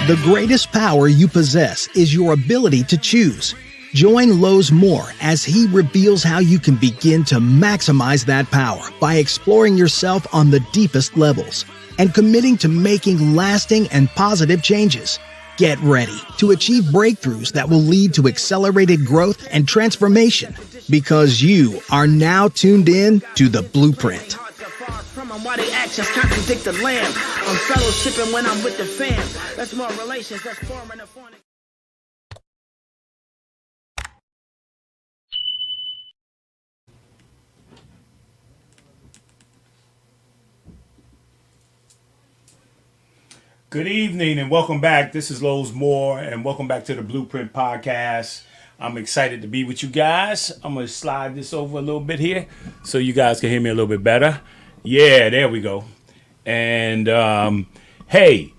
The greatest power you possess is your ability to choose. Join Lowe's Moore as he reveals how you can begin to maximize that power by exploring yourself on the deepest levels and committing to making lasting and positive changes. Get ready to achieve breakthroughs that will lead to accelerated growth and transformation, because you are now tuned in to The Blueprint. Why the actions contradict the lamb. I'm fellowshipping when I'm with the fam. That's more relations, that's foreign and foreign. Good evening and welcome back. This is Lowe's Moore and welcome back to the Blueprint Podcast. I'm excited to be with you guys. I'm going to slide this over a little bit here so you guys can hear me a little bit better. Yeah, there we go. And hey,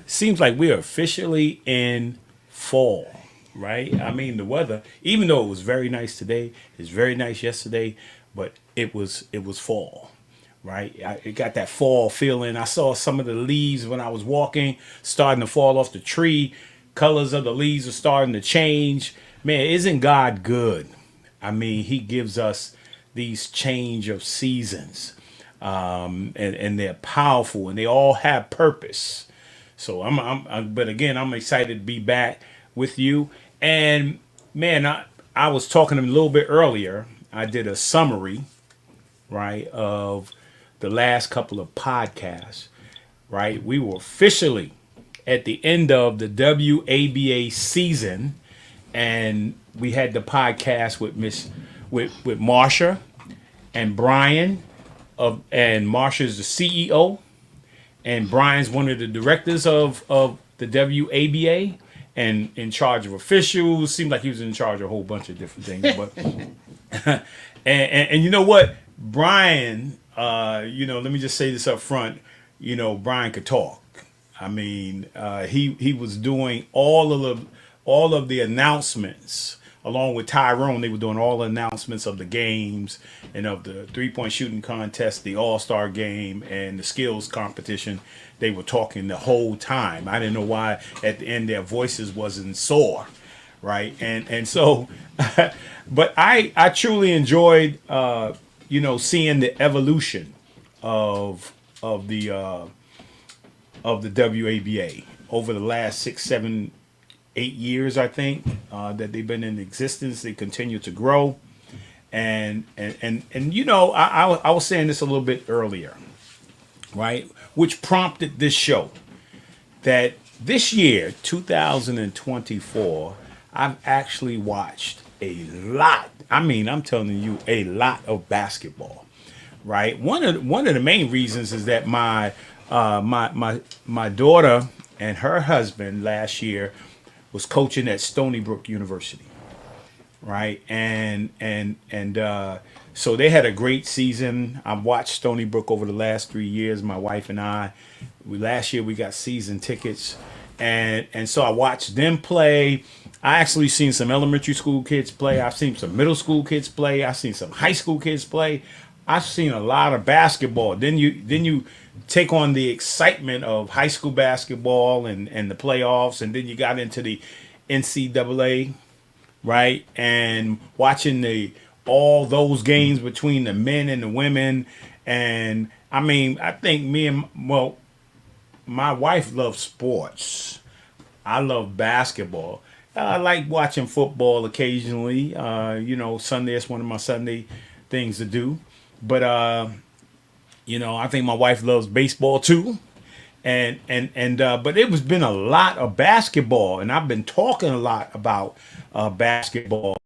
seems like we are officially in fall, right? I mean, the weather, even though it was very nice today, it's very nice yesterday, but it was fall. Right, it got that fall feeling. I saw some of the leaves when I was walking starting to fall off the tree. Colors of the leaves are starting to change. Man, isn't God good? I mean, He gives us these change of seasons, and they're powerful and they all have purpose. So but again, I'm excited to be back with you. And man, I was talking a little bit earlier. I did a summary, right, of the last couple of podcasts, right? We were officially at the end of the WABA season, and we had the podcast with with Marsha and Brian and Marsha's the CEO, and Brian's one of the directors of the WABA and in charge of officials. Seemed like he was in charge of a whole bunch of different things, but and you know what, Brian. Let me just say this up front. Brian could talk. I mean, he was doing all of the announcements along with Tyrone. They were doing all the announcements of the games and of the 3-point shooting contest, the All-Star game, and the skills competition. They were talking the whole time. I didn't know why at the end their voices wasn't sore, right? And so, but I truly enjoyed. Seeing the evolution of the WABA over the last 6, 7, 8 years, I think that they've been in existence. They continue to grow, and I was saying this a little bit earlier, right? Which prompted this show that this year, 2024, I've actually watched a lot. I mean, I'm telling you, a lot of basketball, right? One of the main reasons is that my daughter and her husband last year was coaching at Stony Brook University, right? And so they had a great season. I've watched Stony Brook over the last 3 years. My wife and I, last year we got season tickets, and so I watched them play. I actually seen some elementary school kids play. I've seen some middle school kids play. I've seen some high school kids play. I've seen a lot of basketball. Then you take on the excitement of high school basketball and the playoffs, and then you got into the NCAA, right? And watching all those games between the men and the women. And I mean, I think my wife loves sports. I love basketball. I like watching football occasionally. Sunday is one of my Sunday things to do. But I think my wife loves baseball too. But it has been a lot of basketball, and I've been talking a lot about basketball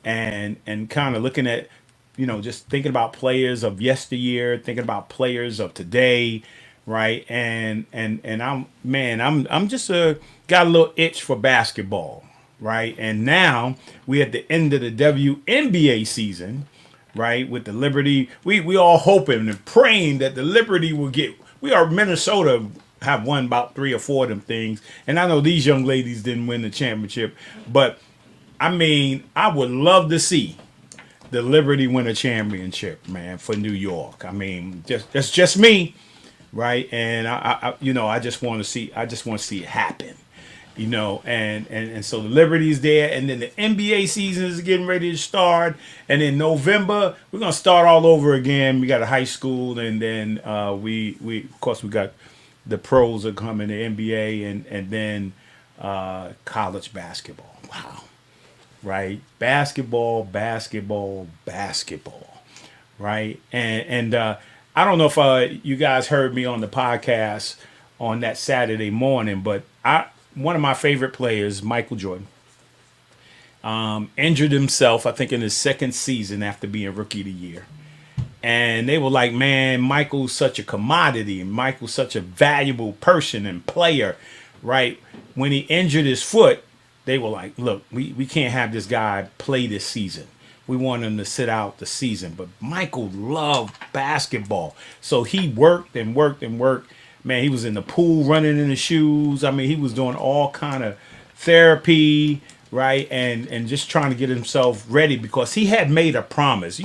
and kind of looking at, just thinking about players of yesteryear, thinking about players of today, right? And I'm just got a little itch for basketball, right? And now we at the end of the WNBA season, right? With the Liberty, we all hoping and praying that the Liberty will get. Minnesota have won about 3 or 4 of them things, and I know these young ladies didn't win the championship, but I mean, I would love to see the Liberty win a championship, man, for New York. I mean, that's just me. right? And I just want to see it happen, and so the Liberty's there, and then the NBA season is getting ready to start, and in November we're gonna start all over again. We got a high school, and then we of course we got the pros are coming, the NBA, and then college basketball. Wow, right? Basketball, right? And I don't know if you guys heard me on the podcast on that Saturday morning, but one of my favorite players, Michael Jordan, injured himself, I think, in his second season after being Rookie of the Year. And they were like, man, Michael's such a commodity, and Michael's such a valuable person and player, right? When he injured his foot, they were like, look, we can't have this guy play this season. We want him to sit out the season. But Michael loved basketball. So he worked and worked and worked. Man, he was in the pool running in his shoes. I mean, he was doing all kind of therapy, right? And just trying to get himself ready because he had made a promise.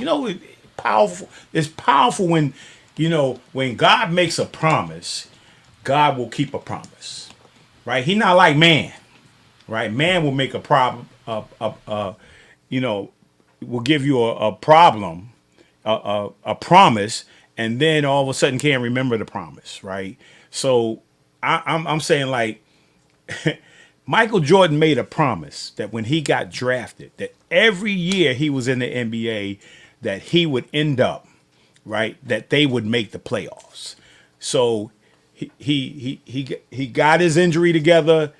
Powerful. It's powerful when, when God makes a promise, God will keep a promise, right? He's not like man, right? Man will make a problem, will give you a problem, a promise, and then all of a sudden can't remember the promise, right? So I'm saying, like, Michael Jordan made a promise that when he got drafted, that every year he was in the NBA, that he would end up, right, that they would make the playoffs. So he got his injury together.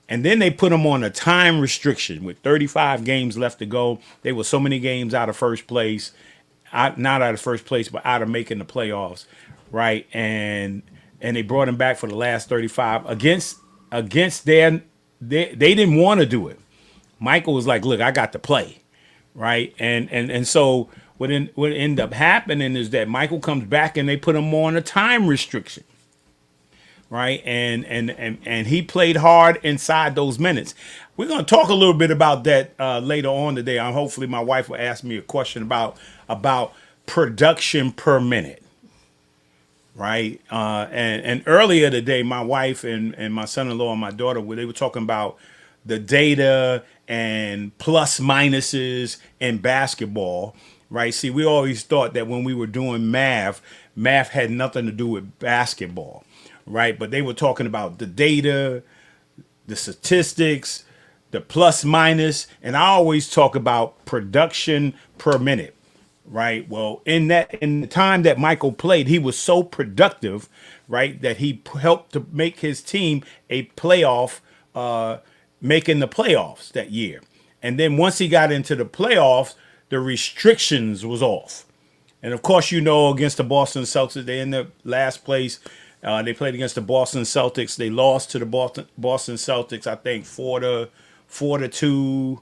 And then they put him on a time restriction with 35 games left to go. They were so many games out of first place, not out of first place, but out of making the playoffs, right? And they brought him back for the last 35 against they didn't want to do it. Michael was like, look, I got to play, right? And so what ended up happening is that Michael comes back and they put him on a time restriction. Right, and he played hard inside those minutes. We're going to talk a little bit about that later on today. Hopefully, my wife will ask me a question about production per minute. Right, and earlier today, my wife and my son-in-law and my daughter, they were talking about the data and plus minuses in basketball. Right, see, we always thought that when we were doing math had nothing to do with basketball. Right, but they were talking about the data, the statistics, the plus minus, and I always talk about production per minute. Right. Well, in the time that Michael played, he was so productive, right, that he helped to make his team a playoff, making the playoffs that year. And then once he got into the playoffs, the restrictions was off. And of course, against the Boston Celtics, they in the last place. They played against the Boston Celtics. They lost to the Boston Celtics, I think 4-2,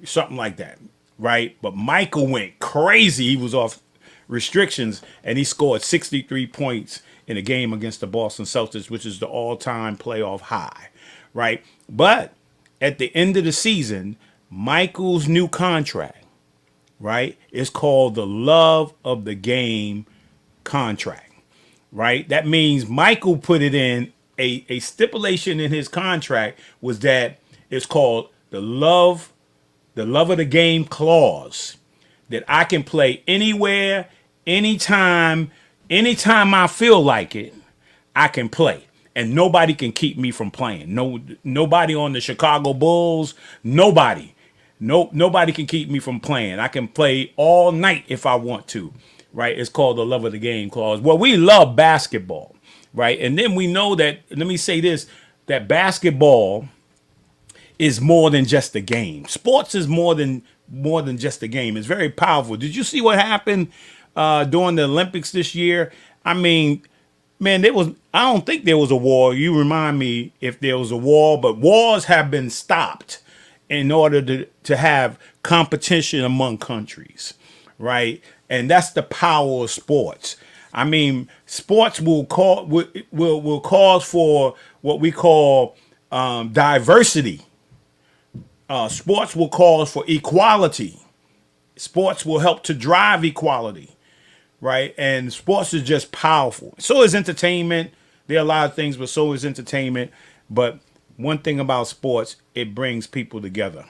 something like that, right? But Michael went crazy. He was off restrictions, and he scored 63 points in a game against the Boston Celtics, which is the all-time playoff high, right? But at the end of the season, Michael's new contract, right, is called the Love of the Game contract. Right, that means Michael put it in a stipulation in his contract was that it's called the love of the game clause, that I can play anywhere, anytime I feel like it, I can play, and nobody can keep me from playing. Nobody on the Chicago Bulls, nobody can keep me from playing. I can play all night if I want to. Right, it's called the love of the game clause. Well, we love basketball, right? And then we know that, let me say this, that basketball is more than just a game. Sports is more than just a game. It's very powerful. Did you see what happened during the Olympics this year? I mean, man, I don't think there was a war. You remind me if there was a war, but wars have been stopped in order to have competition among countries, right? And that's the power of sports. I mean, sports will cause for what we call diversity. Sports will cause for equality. Sports will help to drive equality, right? And sports is just powerful. So is entertainment. There are a lot of things, but so is entertainment. But one thing about sports, it brings people together,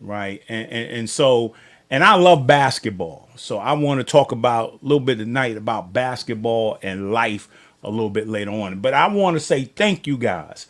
right? And so, and I love basketball. So I want to talk about a little bit tonight about basketball and life a little bit later on. But I want to say thank you guys.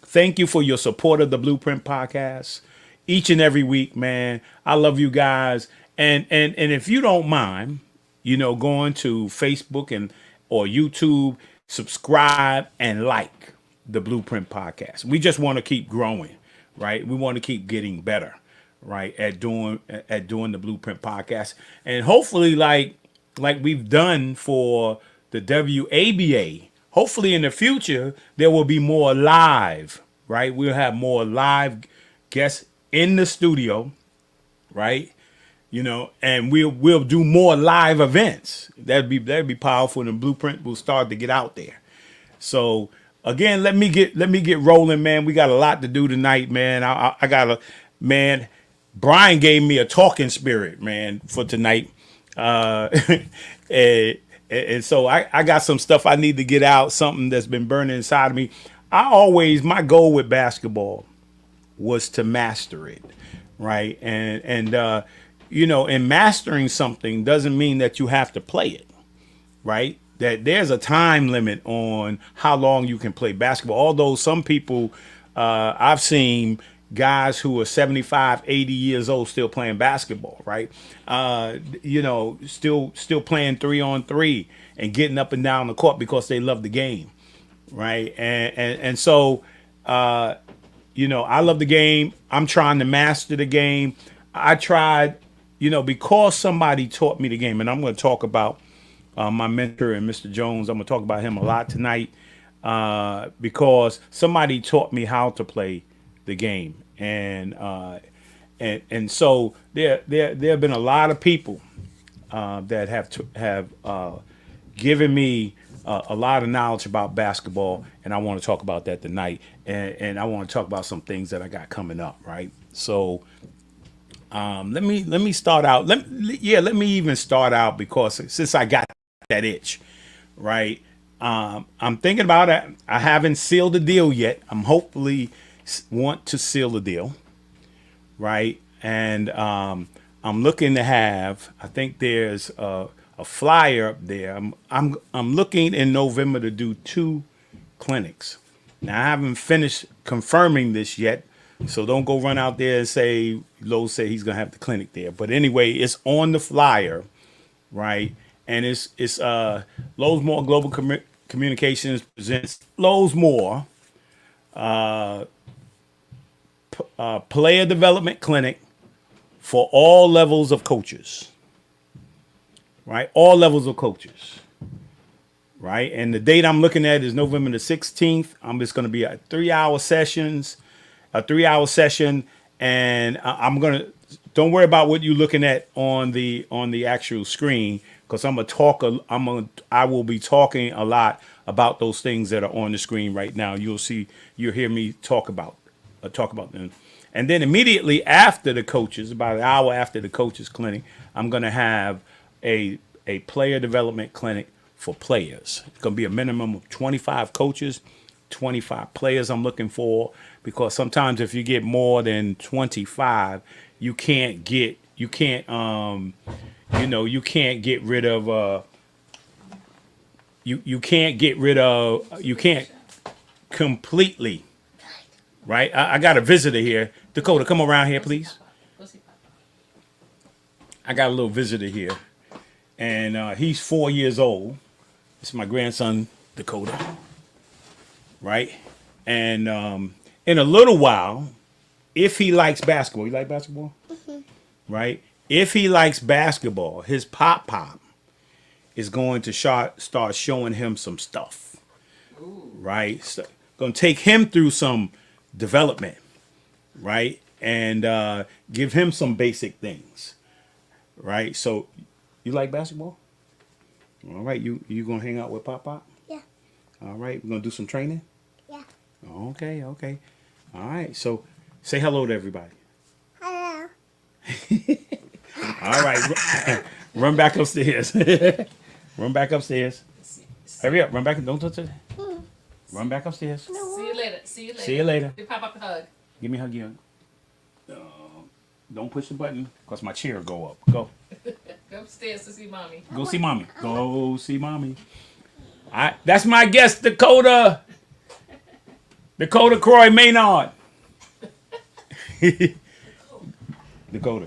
Thank you for your support of the Blueprint Podcast each and every week, man. I love you guys. And if you don't mind, going to Facebook and or YouTube, subscribe and like the Blueprint Podcast. We just want to keep growing, right? We want to keep getting better, right, at doing the Blueprint Podcast. And hopefully like we've done for the WABA, hopefully in the future there will be more live, right? We'll have more live guests in the studio, right? And we'll do more live events. That'd be powerful, and the Blueprint will start to get out there. So again, let me get rolling, man. We got a lot to do tonight, man. I got man. Brian gave me a talking spirit, man, for tonight, and so I got some stuff I need to get out. Something that's been burning inside of me. My goal with basketball was to master it, right? And mastering something doesn't mean that you have to play it, right? That there's a time limit on how long you can play basketball. Although some people, I've seen guys who are 75, 80 years old still playing basketball, right? Still playing 3-on-3 and getting up and down the court because they love the game, right? And so, I love the game. I'm trying to master the game. I tried, because somebody taught me the game, and I'm going to talk about my mentor and Mr. Jones. I'm going to talk about him a lot tonight because somebody taught me how to play the game, and so there have been a lot of people that have given me a lot of knowledge about basketball, and I want to talk about that tonight, and I want to talk about some things that I got coming up, right? So. Let me start out. Let me even start out because since I got that itch, right? I'm thinking about it. I haven't sealed the deal yet. I'm hopefully want to seal the deal, right? And I'm looking to have. I think there's a flyer up there. I'm looking in November to do 2 clinics. Now I haven't finished confirming this yet. So don't go run out there and say Lowe's said he's gonna have the clinic there. But anyway, it's on the flyer, right? And it's Lowe's More Global Communications presents Lowe's More player development clinic for all levels of coaches, right? All levels of coaches, right? And the date I'm looking at is November the 16th. I'm just gonna be at 3-hour sessions. A 3-hour session, and don't worry about what you're looking at on the actual screen, because I will be talking a lot about those things that are on the screen right now. You'll hear me talk about them, and then immediately after the coaches, about an hour after the coaches clinic, I'm gonna have a player development clinic for players. It's gonna be a minimum of 25 coaches, 25 players I'm looking for, because sometimes if you get more than 25, you can't completely, right? I got a visitor here. Dakota, come around here, please. I got a little visitor here, and he's 4 years old. It's my grandson, Dakota, right? And in a little while, if he likes basketball, you like basketball? Mm-hmm. Right? If he likes basketball, his pop is going to start showing him some stuff. Ooh. Right? So, going to take him through some development, right? And give him some basic things, right? So, you like basketball? All right, you going to hang out with Pop? Yeah. All right, we're going to do some training? Yeah. Okay. All right, so say hello to everybody. Hello. All right, run back upstairs. Run back upstairs. Hurry up. Run back. Don't touch it. Run back upstairs. See you later. See you later. See you later. You pop up a hug. Give me a hug. Don't push the button because my chair will go up. Go. Go upstairs to see mommy. Go see mommy. Go see mommy. That's my guest, Dakota. Dakota Croy Maynard. Dakota.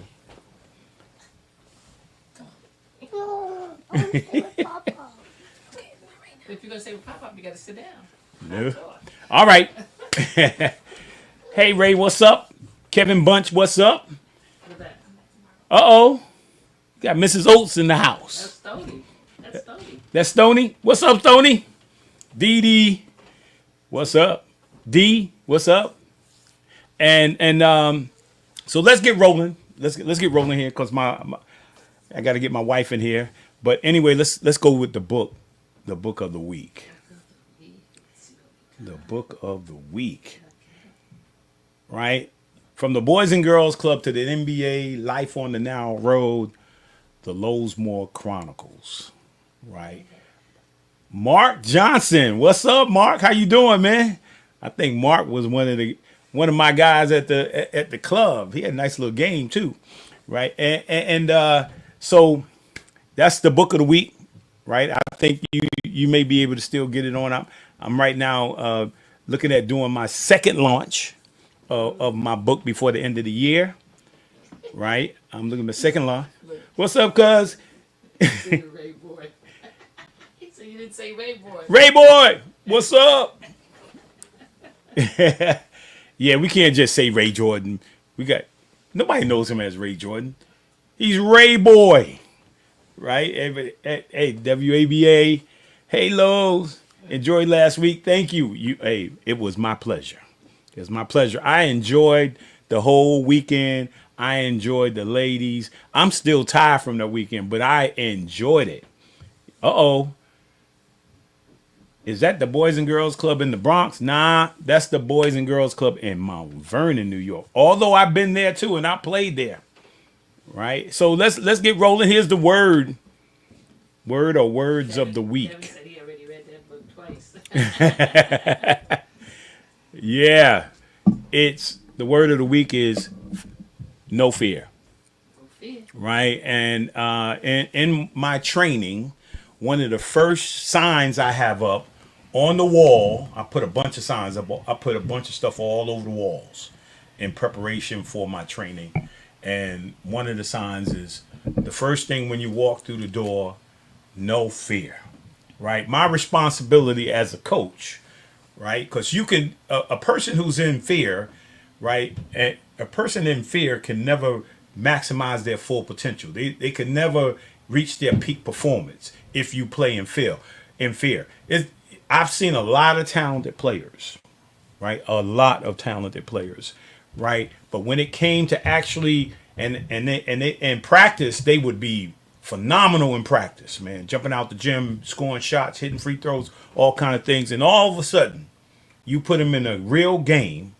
If you're going to say pop up, you got to sit down. No. All right. Hey, Ray, what's up? Kevin Bunch, what's up? Look at that. Uh-oh. Got Mrs. Oates in the house. That's Stony. That's Stony. That's Stoney. What's up, Stoney? Dee Dee. What's up? D, what's up? And so let's get rolling. Let's get rolling here because I got to get my wife in here. But anyway, let's go with the book of the week. The book of the week. Right? From the Boys and Girls Club to the NBA, Life on the Now Road, the Lowesmore Chronicles. Right? Mark Johnson. What's up, Mark? How you doing, man? I think Mark was one of my guys at the club. He had a nice little game too, right? And so that's the book of the week, right? I think you may be able to still get it on. I'm right now looking at doing my second launch of my book before the end of the year, right? I'm looking at my second launch. What's up, cuz? Ray boy. He said you didn't say Ray boy. Ray boy, what's up? Yeah, we can't just say Ray Jordan. Nobody knows him as Ray Jordan. He's Ray Boy, right? Hey, WABA, hey Lowe's, enjoyed last week. Thank you. Hey, it was my pleasure. It was my pleasure. I enjoyed the whole weekend. I enjoyed the ladies. I'm still tired from the weekend, but I enjoyed it. Uh-oh. Is that the Boys and Girls Club in the Bronx? Nah, that's the Boys and Girls Club in Mount Vernon, New York. Although I've been there too and I played there. Right? So let's get rolling. Here's the word or words of the week. Kevin said he already read that book twice. Yeah. It's the word of the week is no fear. Right? And in my training, one of the first signs I have up on the wall, I put a bunch of signs up. I put a bunch of stuff all over the walls in preparation for my training. And one of the signs is the first thing when you walk through the door, no fear, right? My responsibility as a coach, right? Because you can, a person who's in fear, right? A person in fear can never maximize their full potential. They can never reach their peak performance if you play in fear. I've seen a lot of talented players, right? A lot of talented players, right? But when it came to actually in practice, they would be phenomenal in practice, man. Jumping out the gym, scoring shots, hitting free throws, all kind of things. And all of a sudden, you put them in a real game,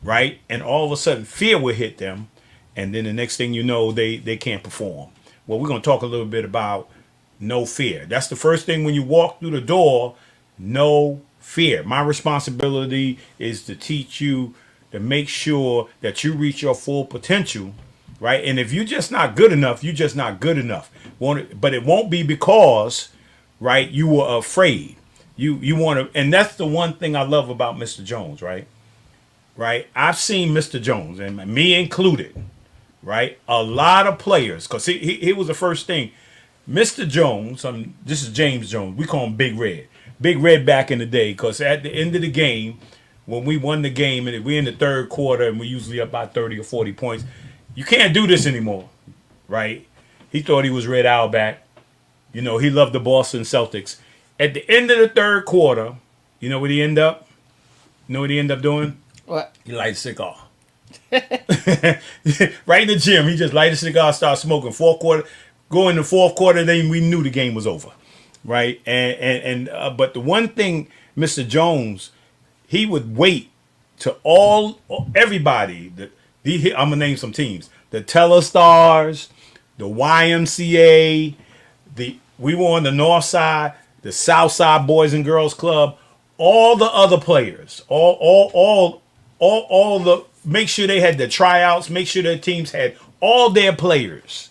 right? And all of a sudden, fear will hit them. And then the next thing you know, they can't perform. Well, we're going to talk a little bit about no fear. That's the first thing when you walk through the door, no fear. My responsibility is to teach you to make sure that you reach your full potential, right? And if you're just not good enough, you're just not good enough. But it won't be because, right, you were afraid. You want to, and that's the one thing I love about Mr. Jones, right? Right? I've seen Mr. Jones, and me included, right? A lot of players, because he was the first thing. Mr. Jones, this is James Jones. We call him Big Red. Big Red back in the day, because at the end of the game, when we won the game, and we're in the third quarter, and we're usually up by 30 or 40 points, you can't do this anymore, right? He thought he was Red Auerbach. You know, he loved the Boston Celtics. At the end of the third quarter, you know what he ended up? You know what he ended up doing? What? He lighted a cigar. Right in the gym, he just lighted a cigar, started smoking. Fourth quarter, go in the fourth quarter, then we knew the game was over, right? But the one thing, Mr. Jones, he would wait to everybody. I'm gonna name some teams: the Telestars, the YMCA, We were on the north side, the south side Boys and Girls Club. All the other players, all the, make sure they had the tryouts, make sure their teams had all their players,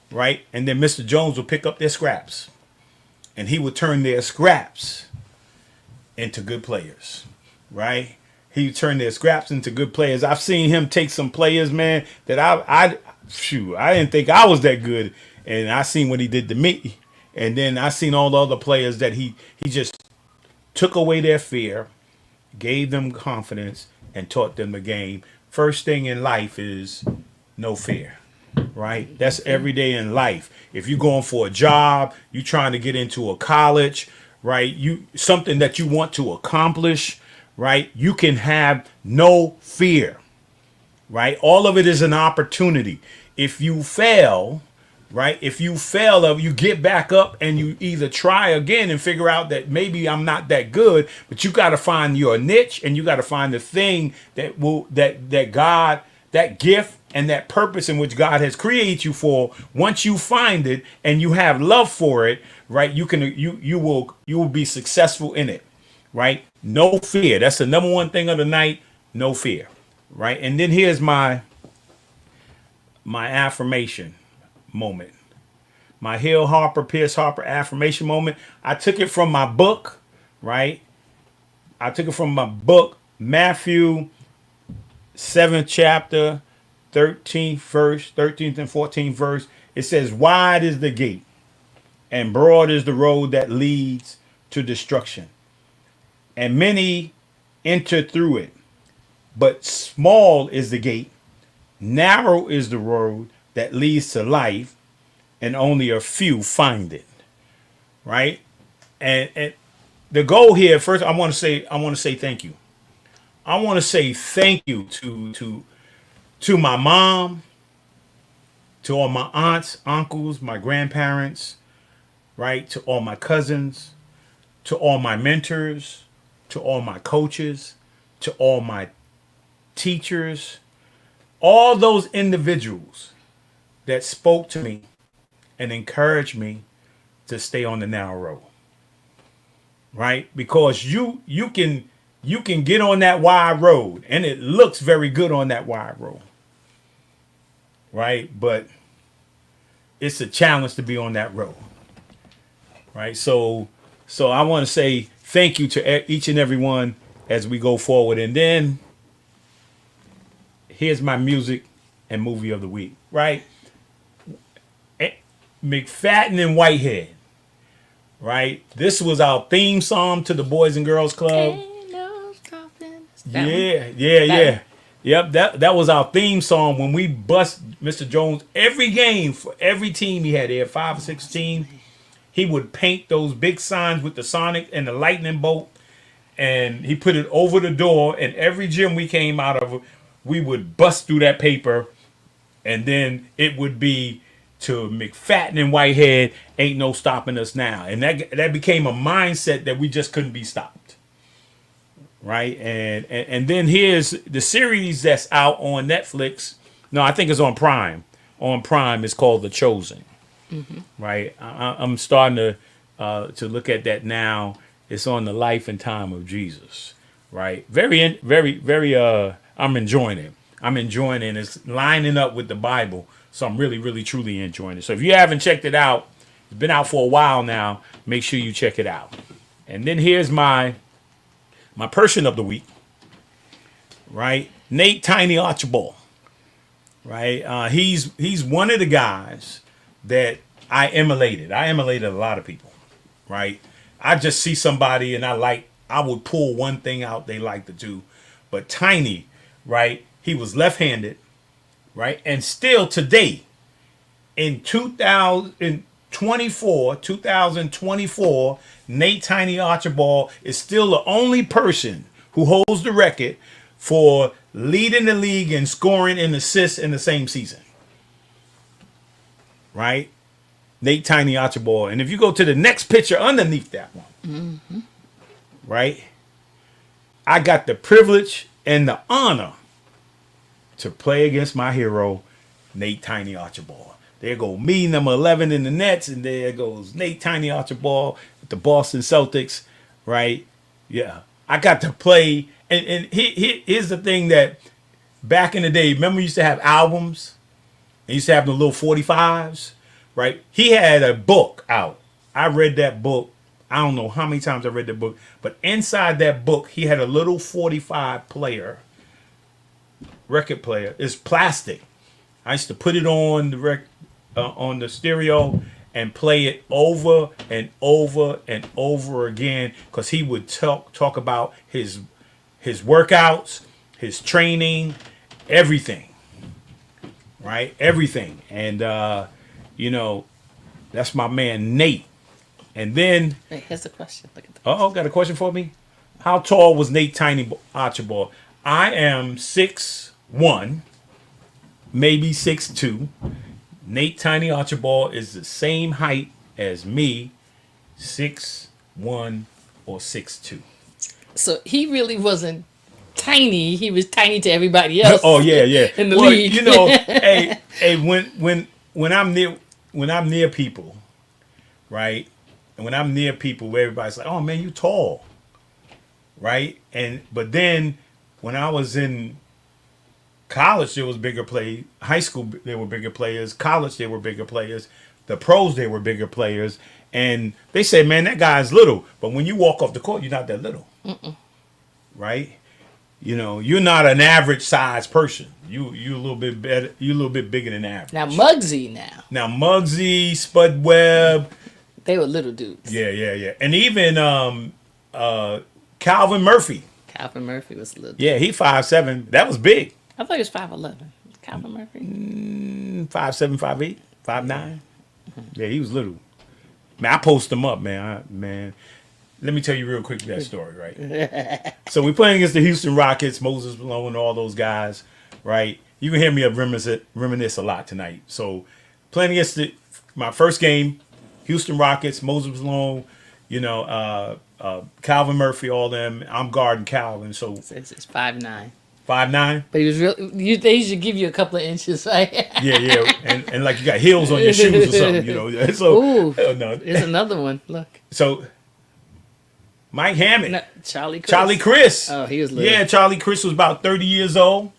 right? And then Mr. Jones would pick up their scraps, and he would turn their scraps into good players, right? He would turn their scraps into good players. I've seen him take some players, man, that I didn't think I was that good, and I seen what he did to me, and then I seen all the other players that he just took away their fear, gave them confidence, and taught them the game. First thing in life is no fear, right? That's every day in life. If you're going for a job, you're trying to get into a college, right? Something that you want to accomplish, right? You can have no fear, right? All of it is an opportunity. If you fail, right? If you fail, you get back up and you either try again and figure out that maybe I'm not that good, but you got to find your niche, and you got to find the thing that God, that gift and that purpose in which God has created you for. Once you find it and you have love for it, right? You will be successful in it, right? No fear. That's the number one thing of the night. No fear, right? And then here's my affirmation moment. My Pierce Harper affirmation moment. I took it from my book, right? I took it from my book, Matthew 7th chapter, 13th verse, 13th and 14th verse. It says, wide is the gate and broad is the road that leads to destruction, and many enter through it. But small is the gate, narrow is the road that leads to life, and only a few find it. Right? And the goal here, first, I want to say thank you. I want to say thank you to my mom, to all my aunts, uncles, my grandparents, right? To all my cousins, to all my mentors, to all my coaches, to all my teachers, all those individuals that spoke to me and encouraged me to stay on the narrow road. Right? Because you can get on that wide road, and it looks very good on that wide road. Right? But it's a challenge to be on that road. Right? So I want to say thank you to each and every one as we go forward. And then here's my music and movie of the week. Right? McFadden and Whitehead. Right? This was our theme song to the Boys and Girls Club. Yeah. Yep, that was our theme song when we bust Mr. Jones every game for every team he had. He had 5 or 6 teams. He would paint those big signs with the Sonic and the lightning bolt, and he put it over the door. And every gym we came out of, we would bust through that paper, and then it would be to McFadden and Whitehead, ain't no stopping us now. And that became a mindset that we just couldn't be stopped. Right? And then here's the series that's out on Netflix. No, I think it's on Prime. On Prime, it's called The Chosen. Mm-hmm. Right? I'm starting to look at that now. It's on the life and time of Jesus. Right? Very, I'm enjoying it. It's lining up with the Bible. So I'm really, really, truly enjoying it. So if you haven't checked it out, it's been out for a while now. Make sure you check it out. And then here's my person of the week. Right, Nate Tiny Archibald. Right, he's one of the guys that I emulated. I emulated a lot of people. Right, I just see somebody and I would pull one thing out they like to do. But Tiny, right, he was left-handed. Right, and still today, in 2024, Nate Tiny Archibald is still the only person who holds the record for leading the league in scoring and assists in the same season. Right, Nate Tiny Archibald. And if you go to the next picture underneath that one, mm-hmm. Right, I got the privilege and the honor to play against my hero, Nate Tiny Archibald. There go me, number 11 in the Nets, and there goes Nate Tiny Archibald with the Boston Celtics, right? Yeah, I got to play. And here's the thing that back in the day, remember we used to have albums? And used to have the little 45s, right? He had a book out. I read that book. I don't know how many times I read that book, but inside that book, he had a little 45 player, record player. It's plastic. I used to put it on on the stereo and play it over and over and over again because he would talk about his workouts, his training, everything, right? Everything. And that's my man Nate. And then Hey, here's a question. Look at that. got a question for me? How tall was Nate Tiny Archibald? I am 6'1", maybe 6'2". Nate Tiny Archibald is the same height as me, 6'1" or 6'2". So he really wasn't tiny. He was tiny to everybody else. Oh yeah. In the league. hey, when I'm near people, right? And when I'm near people, where everybody's like, "Oh man, you tall," right? But then when I was in college, there was bigger play. High school, there were bigger players. College, there were bigger players. The pros, they were bigger players. And they say, "Man, that guy's little." But when you walk off the court, you're not that little, right? You're not an average size person. You a little bit better. You a little bit bigger than average. Now Muggsy Now Muggsy, Spud Webb. they were little dudes. Yeah. And even Calvin Murphy. Calvin Murphy was little. Yeah, he 5'7". That was big. I thought he was 5'11". Calvin Murphy. 5'7", 5'8", 5'9". Yeah, he was little. Man, I post him up, man. Let me tell you real quick that story, right? So we're playing against the Houston Rockets, Moses Malone, all those guys, right? You can hear me reminisce a lot tonight. So playing against my first game, Houston Rockets, Moses Malone, Calvin Murphy, all them. I'm guarding Calvin, so It's 5'9". 5'9". But he was real. They should give you a couple of inches, right? Yeah, and like you got heels on your shoes or something, So Ooh, no. There's another one. Look. So Mike Hammond, No, Charlie Chris. Charlie Chris. Oh, he was little. Yeah, Charlie Chris was about 30 years old.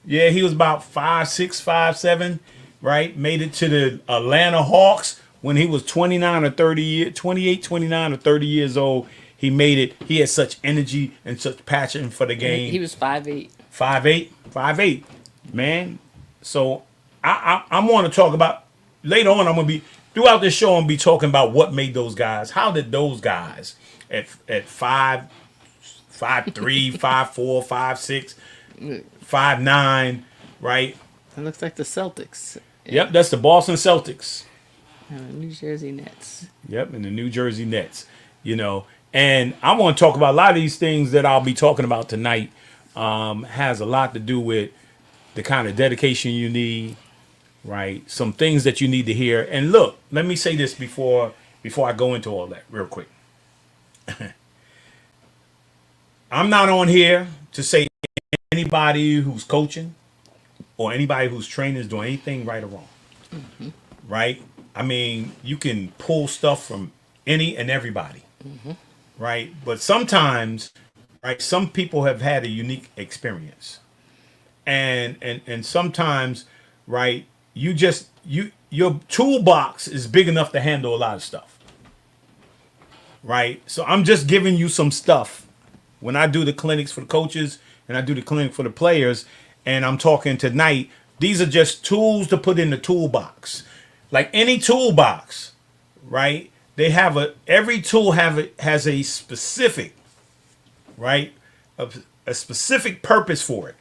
Yeah, he was about 5'6", 5'7", right? Made it to the Atlanta Hawks when he was 29 or 30, 28, 29 or 30 years old. He made it. He had such energy and such passion for the game. He was 5'8". 5'8", man. So I'm going to talk about later on. I'm going to be throughout this show. I'm going to be talking about what made those guys. How did those guys at 5'3", 5'4", 5'6", 5'9", right? That looks like the Celtics. Yep, that's the Boston Celtics. New Jersey Nets. Yep, and the New Jersey Nets. And I want to talk about a lot of these things that I'll be talking about tonight. Has a lot to do with the kind of dedication you need, right? Some things that you need to hear. And look, let me say this before I go into all that real quick. I'm not on here to say anybody who's coaching or anybody who's training is doing anything right or wrong, right? I mean, you can pull stuff from any and everybody, right? But sometimes, right, some people have had a unique experience, and sometimes, right, your toolbox is big enough to handle a lot of stuff, right? So I'm just giving you some stuff when I do the clinics for the coaches and I do the clinic for the players, and I'm talking tonight. These are just tools to put in the toolbox, like any toolbox, right? Every tool has a specific, right? A specific purpose for it,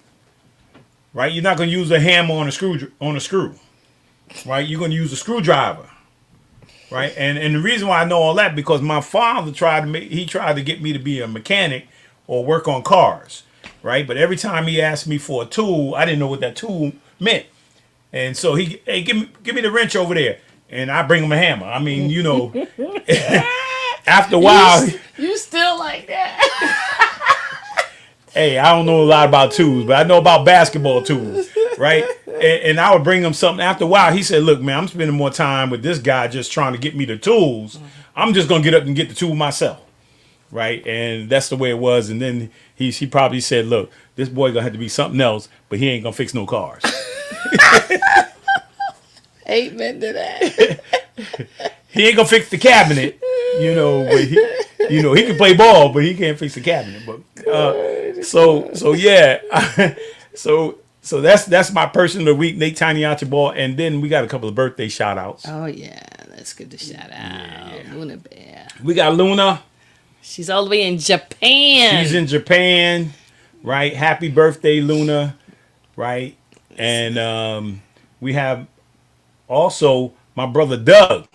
right? You're not going to use a hammer on a screw, right? You're going to use a screwdriver, right? And the reason why I know all that because my father tried to get me to be a mechanic or work on cars, right? But every time he asked me for a tool, I didn't know what that tool meant, and so hey, give me the wrench over there, and I bring him a hammer. I mean, after a while, You still like that? hey, I don't know a lot about tools, but I know about basketball tools, right? And I would bring him something. After a while, he said, "Look, man, I'm spending more time with this guy just trying to get me the tools. I'm just gonna get up and get the tool myself." Right, and that's the way it was. And then he probably said, "Look, this boy gonna have to be something else, but he ain't gonna fix no cars." Amen to that. He ain't gonna fix the cabinet, but he can play ball, but he can't fix the cabinet. But so yeah, so that's my person of the week, Nate Tiny Archibald. And then we got a couple of birthday shout outs. Oh yeah, that's good to shout out. Yeah. Luna Bear. We got Luna. She's all the way in Japan. She's in Japan, right? Happy birthday, Luna, right? And we have also my brother Doug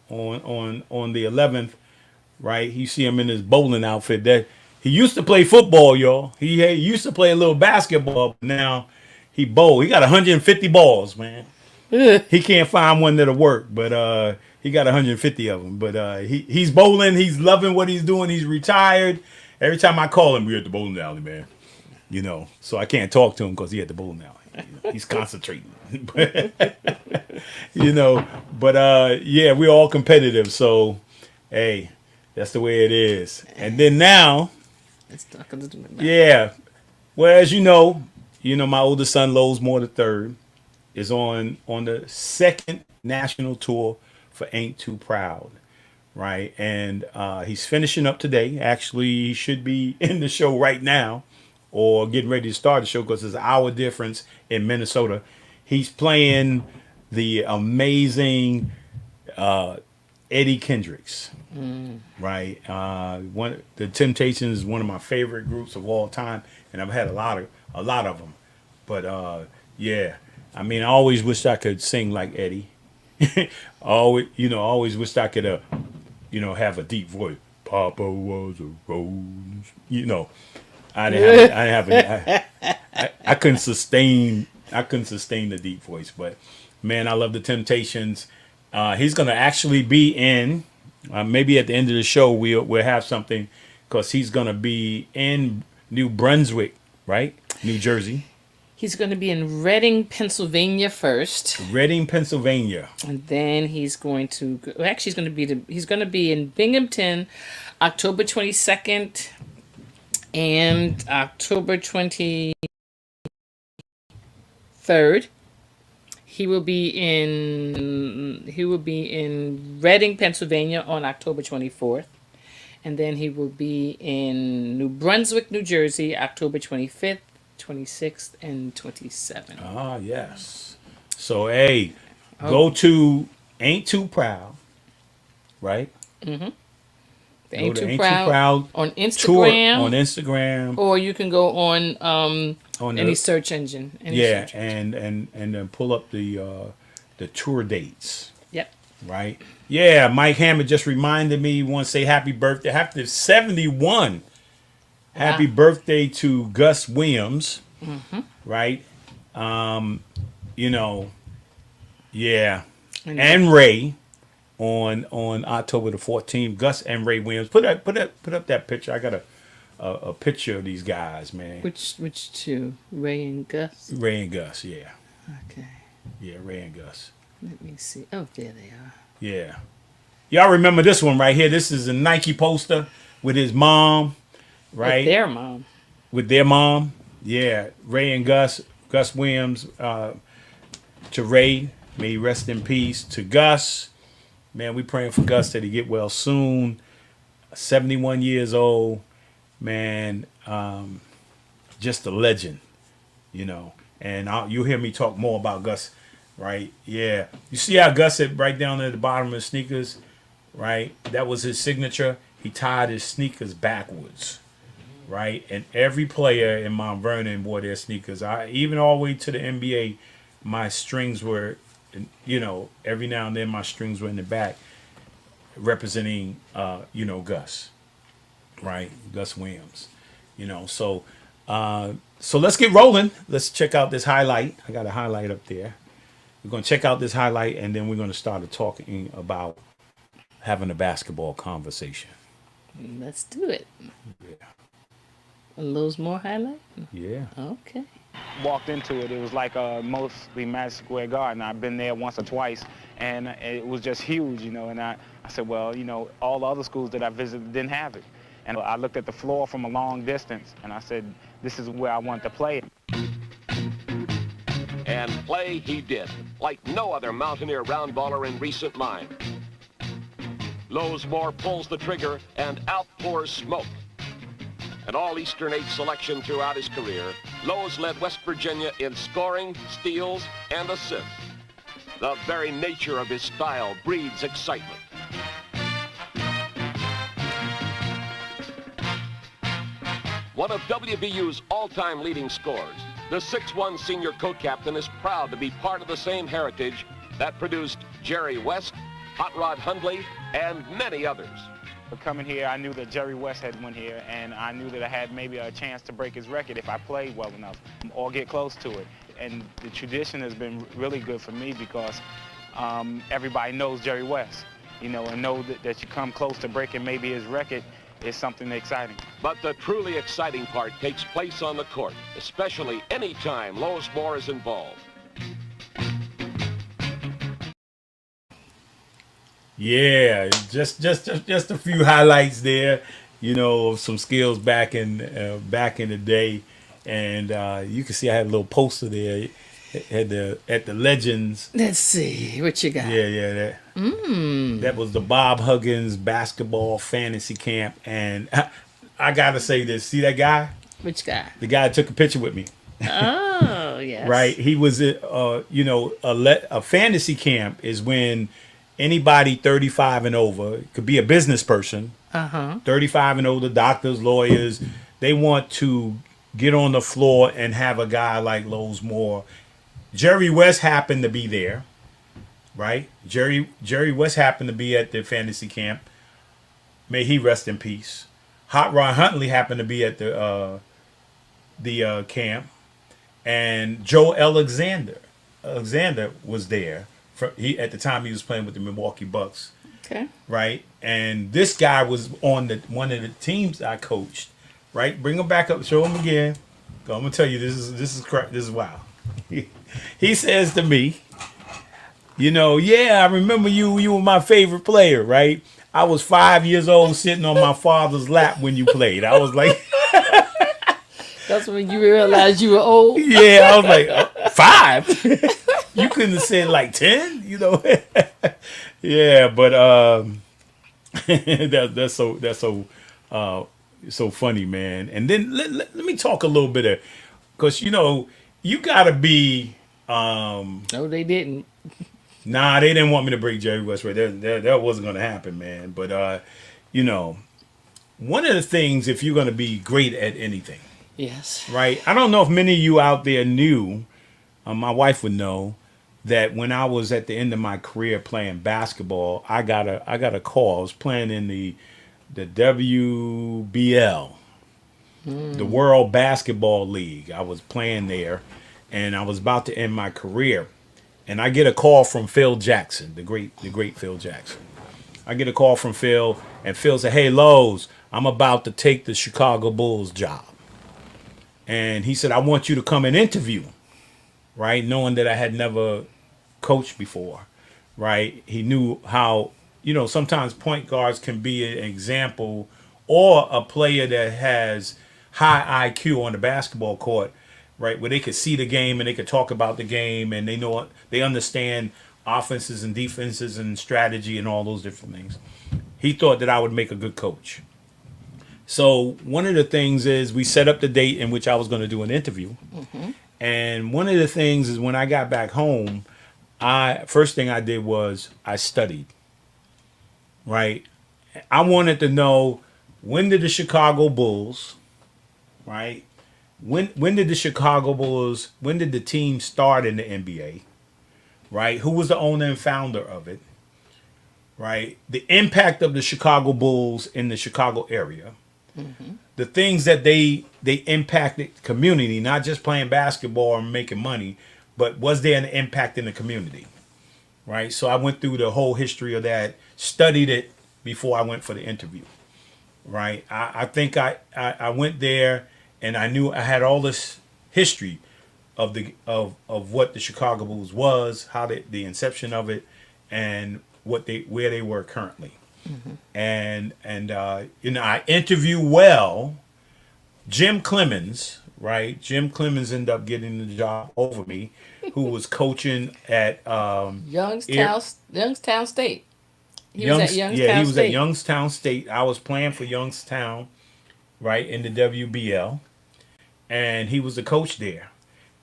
on the 11th, right? You see him in his bowling outfit. That he used to play football, y'all. He used to play a little basketball, but now he bowl. He got 150 balls, man. He can't find one that'll work, but he got 150 of them. But he's bowling. He's loving what he's doing. He's retired. Every time I call him, we're at the bowling alley, man. So I can't talk to him because he's at the bowling alley. He's concentrating. But yeah, we're all competitive. So, hey, that's the way it is. And then now, Let's talk a little bit about yeah. Well, as you know, my oldest son, Lowe's Moore the Third, is on the second national tour for Ain't Too Proud, right? And he's finishing up today. Actually, he should be in the show right now or getting ready to start the show because there's an hour difference in Minnesota. He's playing the amazing Eddie Kendricks, right? The Temptations is one of my favorite groups of all time, and I've had a lot of them. But yeah, I mean, I always wished I could sing like Eddie. always wished I could, have a deep voice. Papa was a rose. I couldn't sustain. I couldn't sustain the deep voice, but man, I love the Temptations. He's gonna actually be in. Maybe at the end of the show we'll have something because he's gonna be in New Brunswick, right? New Jersey. He's going to be in Reading, Pennsylvania first. Reading, Pennsylvania. And then he's going to he's going to be in Binghamton October 22nd and October 23rd. He will be in Reading, Pennsylvania on October 24th. And then he will be in New Brunswick, New Jersey, October 25th. 26th and 27th. Ah, yes. So, hey, go to Ain't Too Proud, right? Mm-hmm. The Go Ain't to Too Ain't Proud, Too Proud on Instagram. Tour on Instagram. Or you can go on any search engine. And then pull up the tour dates. Yep. Right? Yeah, Mike Hammond just reminded me, he wants to say happy birthday. Happy 71. Happy birthday to Gus Williams, right? Yeah, and Ray on October the 14th. Gus and Ray Williams. Put up that picture. I got a picture of these guys, man. Which two? Ray and Gus. Ray and Gus, yeah. Okay. Yeah, Ray and Gus. Let me see. Oh, there they are. Yeah, y'all remember this one right here? This is a Nike poster with his mom. Right, with their mom, yeah. Ray and Gus Williams. To Ray, may he rest in peace. To Gus, man, we praying for Gus that he get well soon. 71 years old, man. Just a legend, And you'll hear me talk more about Gus, right? Yeah, you see how Gus said right down at the bottom of his sneakers, right? That was his signature. He tied his sneakers backwards. Right, and every player in Mount Vernon wore their sneakers. Even all the way to the NBA, my strings were, every now and then my strings were in the back, representing, Gus, right, Gus Williams, So let's get rolling. Let's check out this highlight. I got a highlight up there. We're gonna check out this highlight, and then we're gonna start talking about having a basketball conversation. Let's do it. Yeah. A Lowe's Moore highlight? Yeah. Okay. Walked into it, it was like mostly Madison Square Garden. I've been there once or twice, and it was just huge, you know. And I said, well, you know, all the other schools that I visited didn't have it. And I looked at the floor from a long distance, and I said, this is where I want to play. And play he did, like no other Mountaineer round baller in recent mind. Lowesmore pulls the trigger and outpours smoke. An all-Eastern 8 selection throughout his career, Lowes led West Virginia in scoring, steals, and assists. The very nature of his style breeds excitement. One of WVU's all-time leading scorers, the 6'1" senior co-captain is proud to be part of the same heritage that produced Jerry West, Hot Rod Hundley, and many others. Coming here, I knew that Jerry West had went here, and I knew that I had maybe a chance to break his record if I played well enough or get close to it. And the tradition has been really good for me because everybody knows Jerry West, you know, and know that you come close to breaking maybe his record is something exciting. But the truly exciting part takes place on the court, especially any time Lowesmore is involved. Yeah, just a few highlights there, you know, of some skills back in the day, and you can see I had a little poster there at the Legends. Let's see what you got. Yeah, that was the Bob Huggins basketball fantasy camp, and I gotta say this. See that guy? Which guy? The guy that took a picture with me. Oh, yes. Right. He was, you know, a fantasy camp is when anybody 35 and over, it could be a business person, 35 and older, doctors, lawyers, they want to get on the floor and have a guy like Lowesmore. Jerry West happened to be there, right? Jerry West happened to be at the fantasy camp. May he rest in peace. Hot Rod Huntley happened to be at the camp, and Joe Alexander was there. At the time he was playing with the Milwaukee Bucks. Okay. Right, and this guy was on one of the teams I coached. Right, bring him back up, show him again. I'm gonna tell you this is wow. He says to me, you know, yeah, I remember you. You were my favorite player, right? I was 5 years old, sitting on my father's lap when you played. I was like, that's when you realized you were old. Yeah, I was like 5. You couldn't have said like 10, you know. Yeah, but that's so funny, man. And then let me talk a little bit of, because you know you gotta be. No, they didn't. Nah, they didn't want me to break Jerry West. That wasn't gonna happen, man. But you know, one of the things, if you're gonna be great at anything, yes, right. I don't know if many of you out there knew. My wife would know that when I was at the end of my career playing basketball, I got a call. I was playing in the WBL, the World Basketball League. I was playing there, and I was about to end my career, and I get a call from Phil Jackson, the great Phil Jackson. I get a call from Phil, and Phil said, "Hey, Lowe's, I'm about to take the Chicago Bulls job," and he said, "I want you to come and interview." Right, knowing that I had never coached before, right? He knew how, you know, sometimes point guards can be an example, or a player that has high IQ on the basketball court, right, where they could see the game and they could talk about the game and they understand offenses and defenses and strategy and all those different things. He thought that I would make a good coach. So one of the things is we set up the date in which I was going to do an interview. Mm-hmm. And one of the things is when I got back home, first thing I did was I studied, right? I wanted to know, when did the Chicago Bulls, right? When did the Chicago Bulls, when did the team start in the NBA, right? Who was the owner and founder of it, right? The impact of the Chicago Bulls in the Chicago area. Mm-hmm. The things that they impacted the community, not just playing basketball and making money, but was there an impact in the community, right? So I went through the whole history of that, studied it before I went for the interview, right? I think I went there and I knew I had all this history of what the Chicago Bulls was, how the inception of it, and where they were currently. And I interview well Jim Clemens, right? Jim Clemens ended up getting the job over me, who was coaching at Youngstown State. He was at Youngstown he was State. at Youngstown State. I was playing for Youngstown, right, in the WBL, and he was the coach there.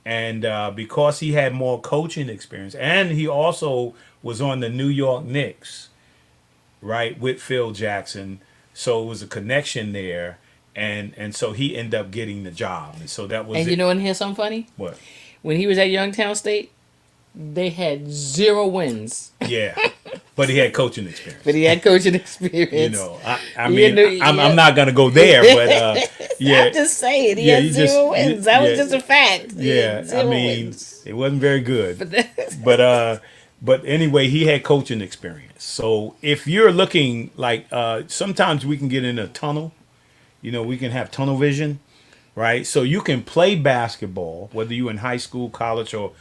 And because he had more coaching experience, and he also was on the New York Knicks, right, with Phil Jackson, so it was a connection there, and so he ended up getting the job, and so that was. And it. you know, and here's something funny. What? When he was at Youngstown State, they had 0 wins. Yeah, but he had coaching experience. But he had coaching experience. You know, I mean, I'm not gonna go there, but yeah, I'm just saying he had 0 wins. That was just a fact. Yeah, I mean, wins. It wasn't very good, but anyway, he had coaching experience. So if you're looking like, sometimes we can get in a tunnel. You know, we can have tunnel vision, right? So you can play basketball, whether you're in high school, college, or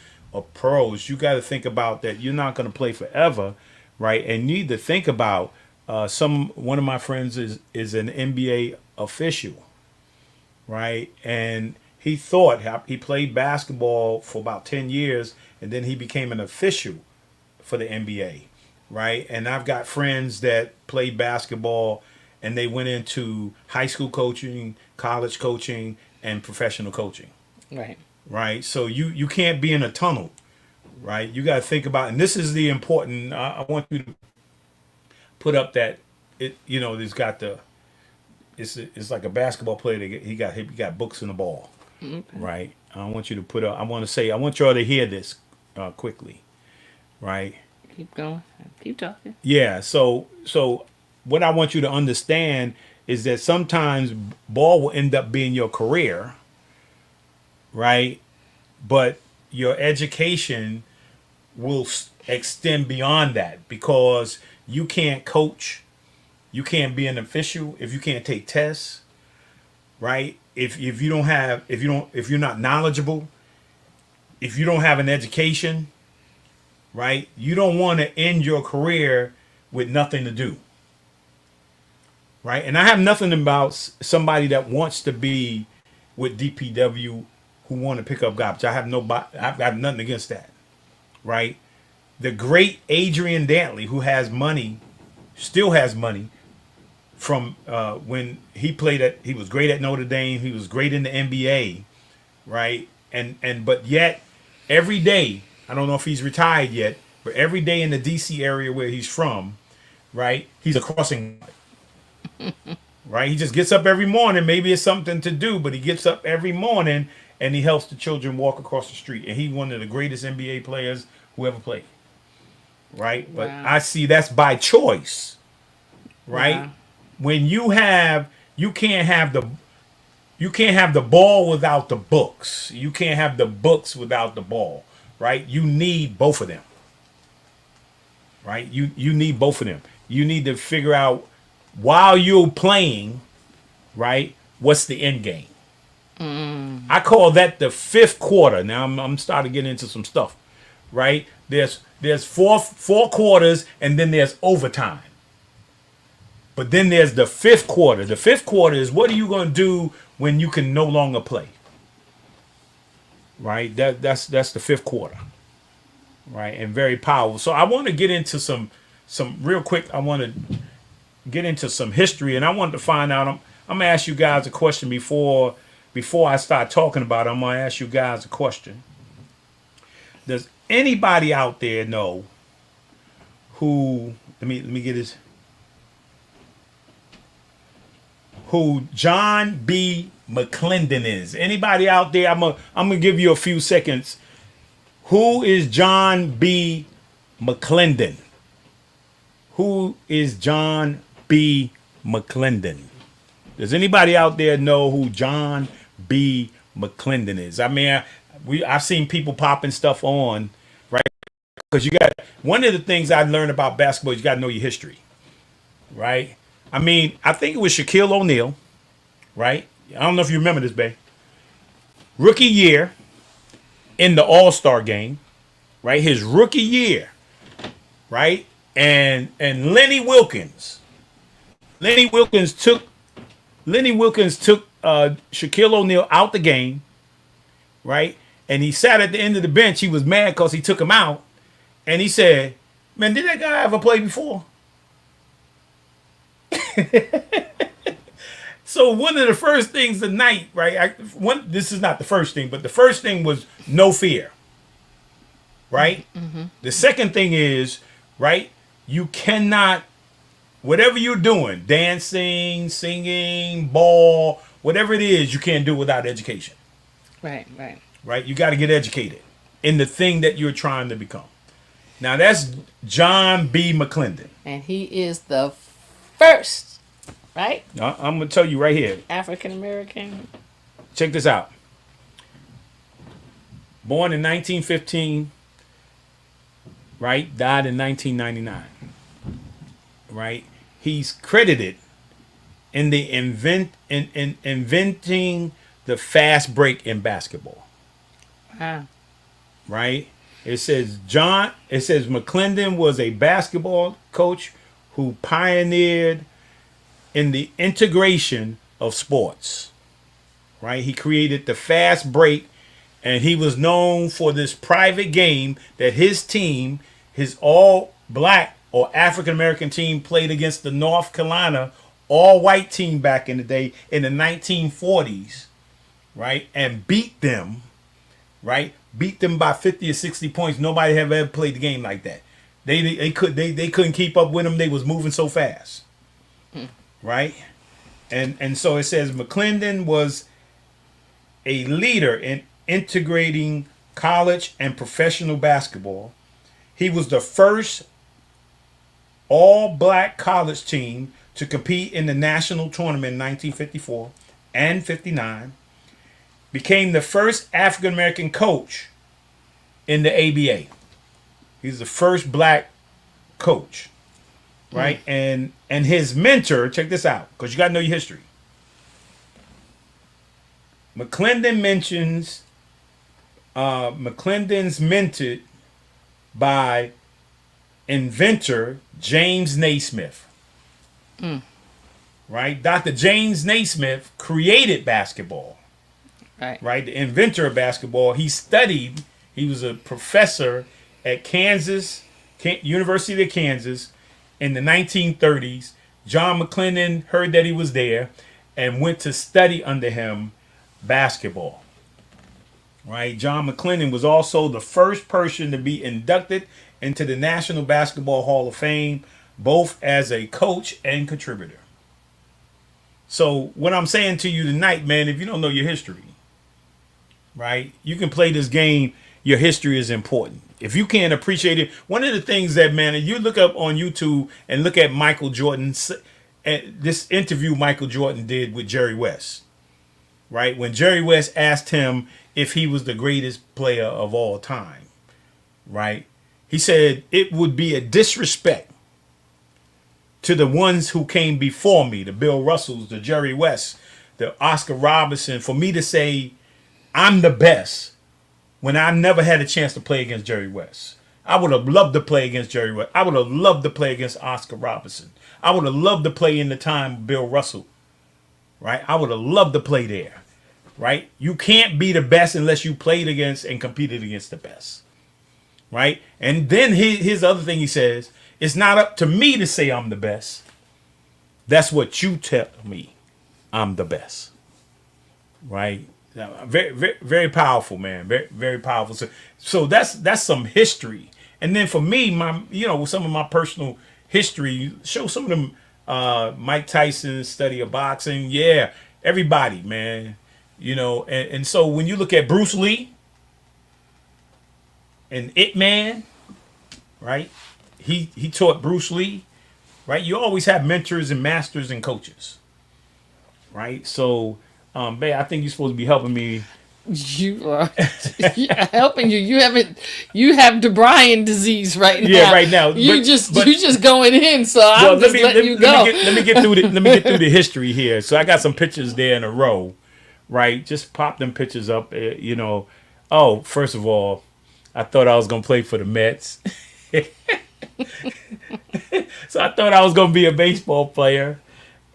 pros. You got to think about that. You're not going to play forever, right? And you need to think about one of my friends is an NBA official, right? And he played basketball for about 10 years, and then he became an official for the NBA, right? And I've got friends that played basketball, and they went into high school coaching, college coaching, and professional coaching. Right. Right. So you can't be in a tunnel, right? You got to think about, and this is the important. I want you to put up that it's got it's like a basketball player. He got books in the ball, right? I want you to put up. I want y'all to hear this quickly, right? Keep going. Keep talking. Yeah. So what I want you to understand is that sometimes ball will end up being your career, right? But your education will extend beyond that, because you can't coach, you can't be an official if you can't take tests, right? If you're not knowledgeable, if you don't have an education, right? You don't want to end your career with nothing to do. Right? And I have nothing about somebody that wants to be with DPW who want to pick up garbage. I've got nothing against that. Right? The great Adrian Dantley, who has money, still has money from when he he was great at Notre Dame, he was great in the NBA, right? But yet every day, I don't know if he's retired yet, but every day in the DC area where he's from, right, he's a crossing guard. Right, he just gets up every morning. Maybe it's something to do, but he gets up every morning and he helps the children walk across the street. And he's one of the greatest NBA players who ever played. Right, wow. But I see that's by choice. Right, wow. When you can't have the ball without the books. You can't have the books without the ball. Right, you need both of them. Right, you need both of them. You need to figure out, while you're playing, right, what's the end game? I call that the fifth quarter. Now I'm starting to get into some stuff, right? There's four quarters, and then there's overtime. But then there's the fifth quarter. The fifth quarter is, what are you going to do when you can no longer play? Right? That's the fifth quarter. Right? And very powerful. So I want to get into some real quick. I want to get into some history, and I wanted to find out. I'm gonna ask you guys a question before I start talking about it. I'm gonna ask you guys a question. Does anybody out there know who? Let me get this. Who John B. McClendon is? Anybody out there? I'm gonna give you a few seconds. Who is John B. McClendon? Who is John B. McClendon? Does anybody out there know who John B. McClendon is? I mean, I've seen people popping stuff on, right? Because one of the things I learned about basketball is you got to know your history, right? I mean, I think it was Shaquille O'Neal, right? I don't know if you remember this, babe. Rookie year, in the All-Star game, right? His rookie year, right? And Lenny Wilkins took Shaquille O'Neal out the game, right? And he sat at the end of the bench. He was mad because he took him out. And he said, man, did that guy ever play before? So one of the first things tonight, right? This is not the first thing, but the first thing was no fear, right? Mm-hmm. The second thing is, right, you cannot, whatever you're doing, dancing, singing, ball, whatever it is, you can't do it without education. Right. Right? You got to get educated in the thing that you're trying to become. Now, that's John B. McClendon. And he is the first, right? I'm going to tell you right here. African-American. Check this out. Born in 1915, right? Died in 1999, right? He's credited in the inventing the fast break in basketball. Wow. Right? It says McClendon was a basketball coach who pioneered in the integration of sports. Right? He created the fast break, and he was known for this private game that his team, his all black or African American team, played against the North Carolina all white team back in the day in the 1940s, right? And beat them, right? Beat them by 50 or 60 points. Nobody have ever played the game like that. They couldn't keep up with them. They was moving so fast, right? And so it says McClendon was a leader in integrating college and professional basketball. He was the first all-black college team to compete in the national tournament in 1954 and 59. Became the first African-American coach in the ABA. He's the first black coach, right? And his mentor, check this out, because you got to know your history. McClendon mentions McClendon's mentored by inventor James Naismith. Right? Dr. James Naismith created basketball. Right? The inventor of basketball. He was a professor at University of Kansas in the 1930s. John McClendon heard that he was there and went to study under him basketball. Right? John McClendon was also the first person to be inducted into the National Basketball Hall of Fame, both as a coach and contributor. So what I'm saying to you tonight, man, if you don't know your history, right, you can play this game. Your history is important. If you can't appreciate it, one of the things that, man, if you look up on YouTube and look at Michael Jordan, this interview Michael Jordan did with Jerry West, right? When Jerry West asked him if he was the greatest player of all time, right? He said, it would be a disrespect to the ones who came before me, the Bill Russells, the Jerry West, the Oscar Robertson, for me to say I'm the best when I never had a chance to play against Jerry West. I would have loved to play against Jerry West. I would have loved to play against Oscar Robertson. I would have loved to play in the time of Bill Russell, right? I would have loved to play there, right? You can't be the best unless you played against and competed against the best, right? And then his other thing he says, it's not up to me to say I'm the best. That's what you tell me. I'm the best, right? Very, very, very powerful, man. Very, very powerful. So that's some history. And then for me, some of my personal history, show some of them. Mike Tyson's study of boxing. Yeah, everybody, man. And so when you look at Bruce Lee and Ip Man, right? He taught Bruce Lee, right? You always have mentors and masters and coaches, right? So, babe, I think you're supposed to be helping me. You are helping you. You have DeBryan disease right now. Yeah, right now. You just going in, so I'm just letting you go. Let me get through the history here. So I got some pictures there in a row, right? Just pop them pictures up. Oh, first of all, I thought I was gonna play for the Mets. So I thought I was gonna be a baseball player.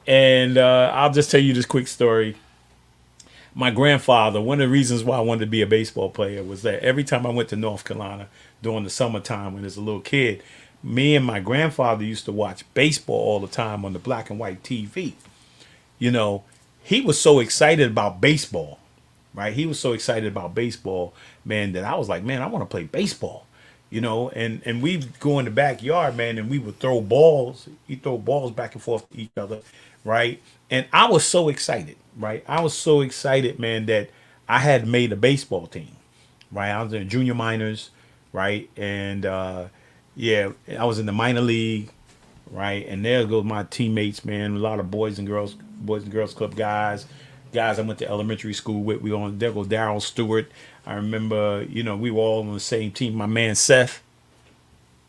And I'll just tell you this quick story. My grandfather, one of the reasons why I wanted to be a baseball player was that every time I went to North Carolina during the summertime when I was a little kid, me and my grandfather used to watch baseball all the time on the black and white TV. You know, he was so excited about baseball, right? He was so excited about baseball, man, that I was like, man, I want to play baseball. And we'd go in the backyard, man, and we would throw balls. He'd throw balls back and forth to each other, right? And I was so excited, right? I was so excited, man, that I had made a baseball team, right? I was in junior minors, right? And yeah, I was in the minor league, right? And there goes my teammates, man. A lot of boys and girls club guys I went to elementary school with. There goes Daryl Stewart. I remember, we were all on the same team. My man Seth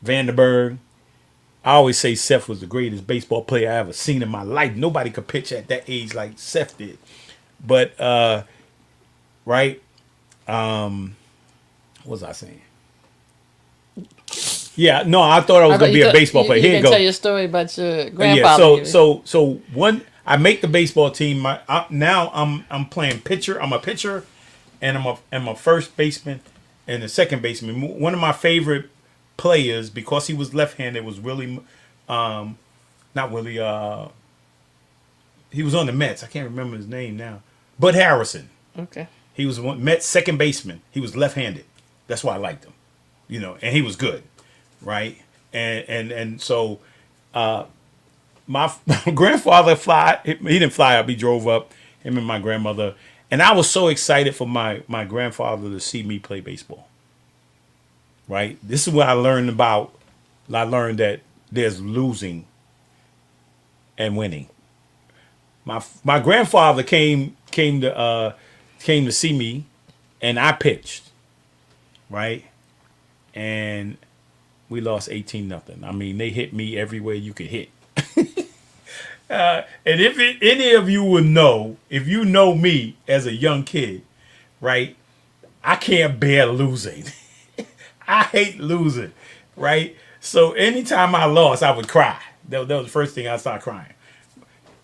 Vanderberg. I always say Seth was the greatest baseball player I ever seen in my life. Nobody could pitch at that age like Seth did. But right, what was I saying? Yeah, no, I thought I was going to be a baseball player. Here you go. Tell your story about your Yeah, grandfather. so I make the baseball team. Now I'm playing pitcher. I'm a pitcher, and I'm a first baseman and a second baseman. One of my favorite players, because he was left-handed, was Willie. Not Willie. He was on the Mets. I can't remember his name now. Bud Harrison. Okay. He was one Mets second baseman. He was left-handed. That's why I liked him. And he was good, right? And so my grandfather fly. He didn't fly up. He drove up. Him and my grandmother. And I was so excited for my grandfather to see me play baseball. Right? This is what I learned that there's losing and winning. My grandfather came to see me, and I pitched, right? And we lost 18-0. I mean, they hit me everywhere you could hit. And if any of you would know, if you know me as a young kid, right? I can't bear losing. I hate losing, right? So anytime I lost, I would cry. That was the first thing I started crying.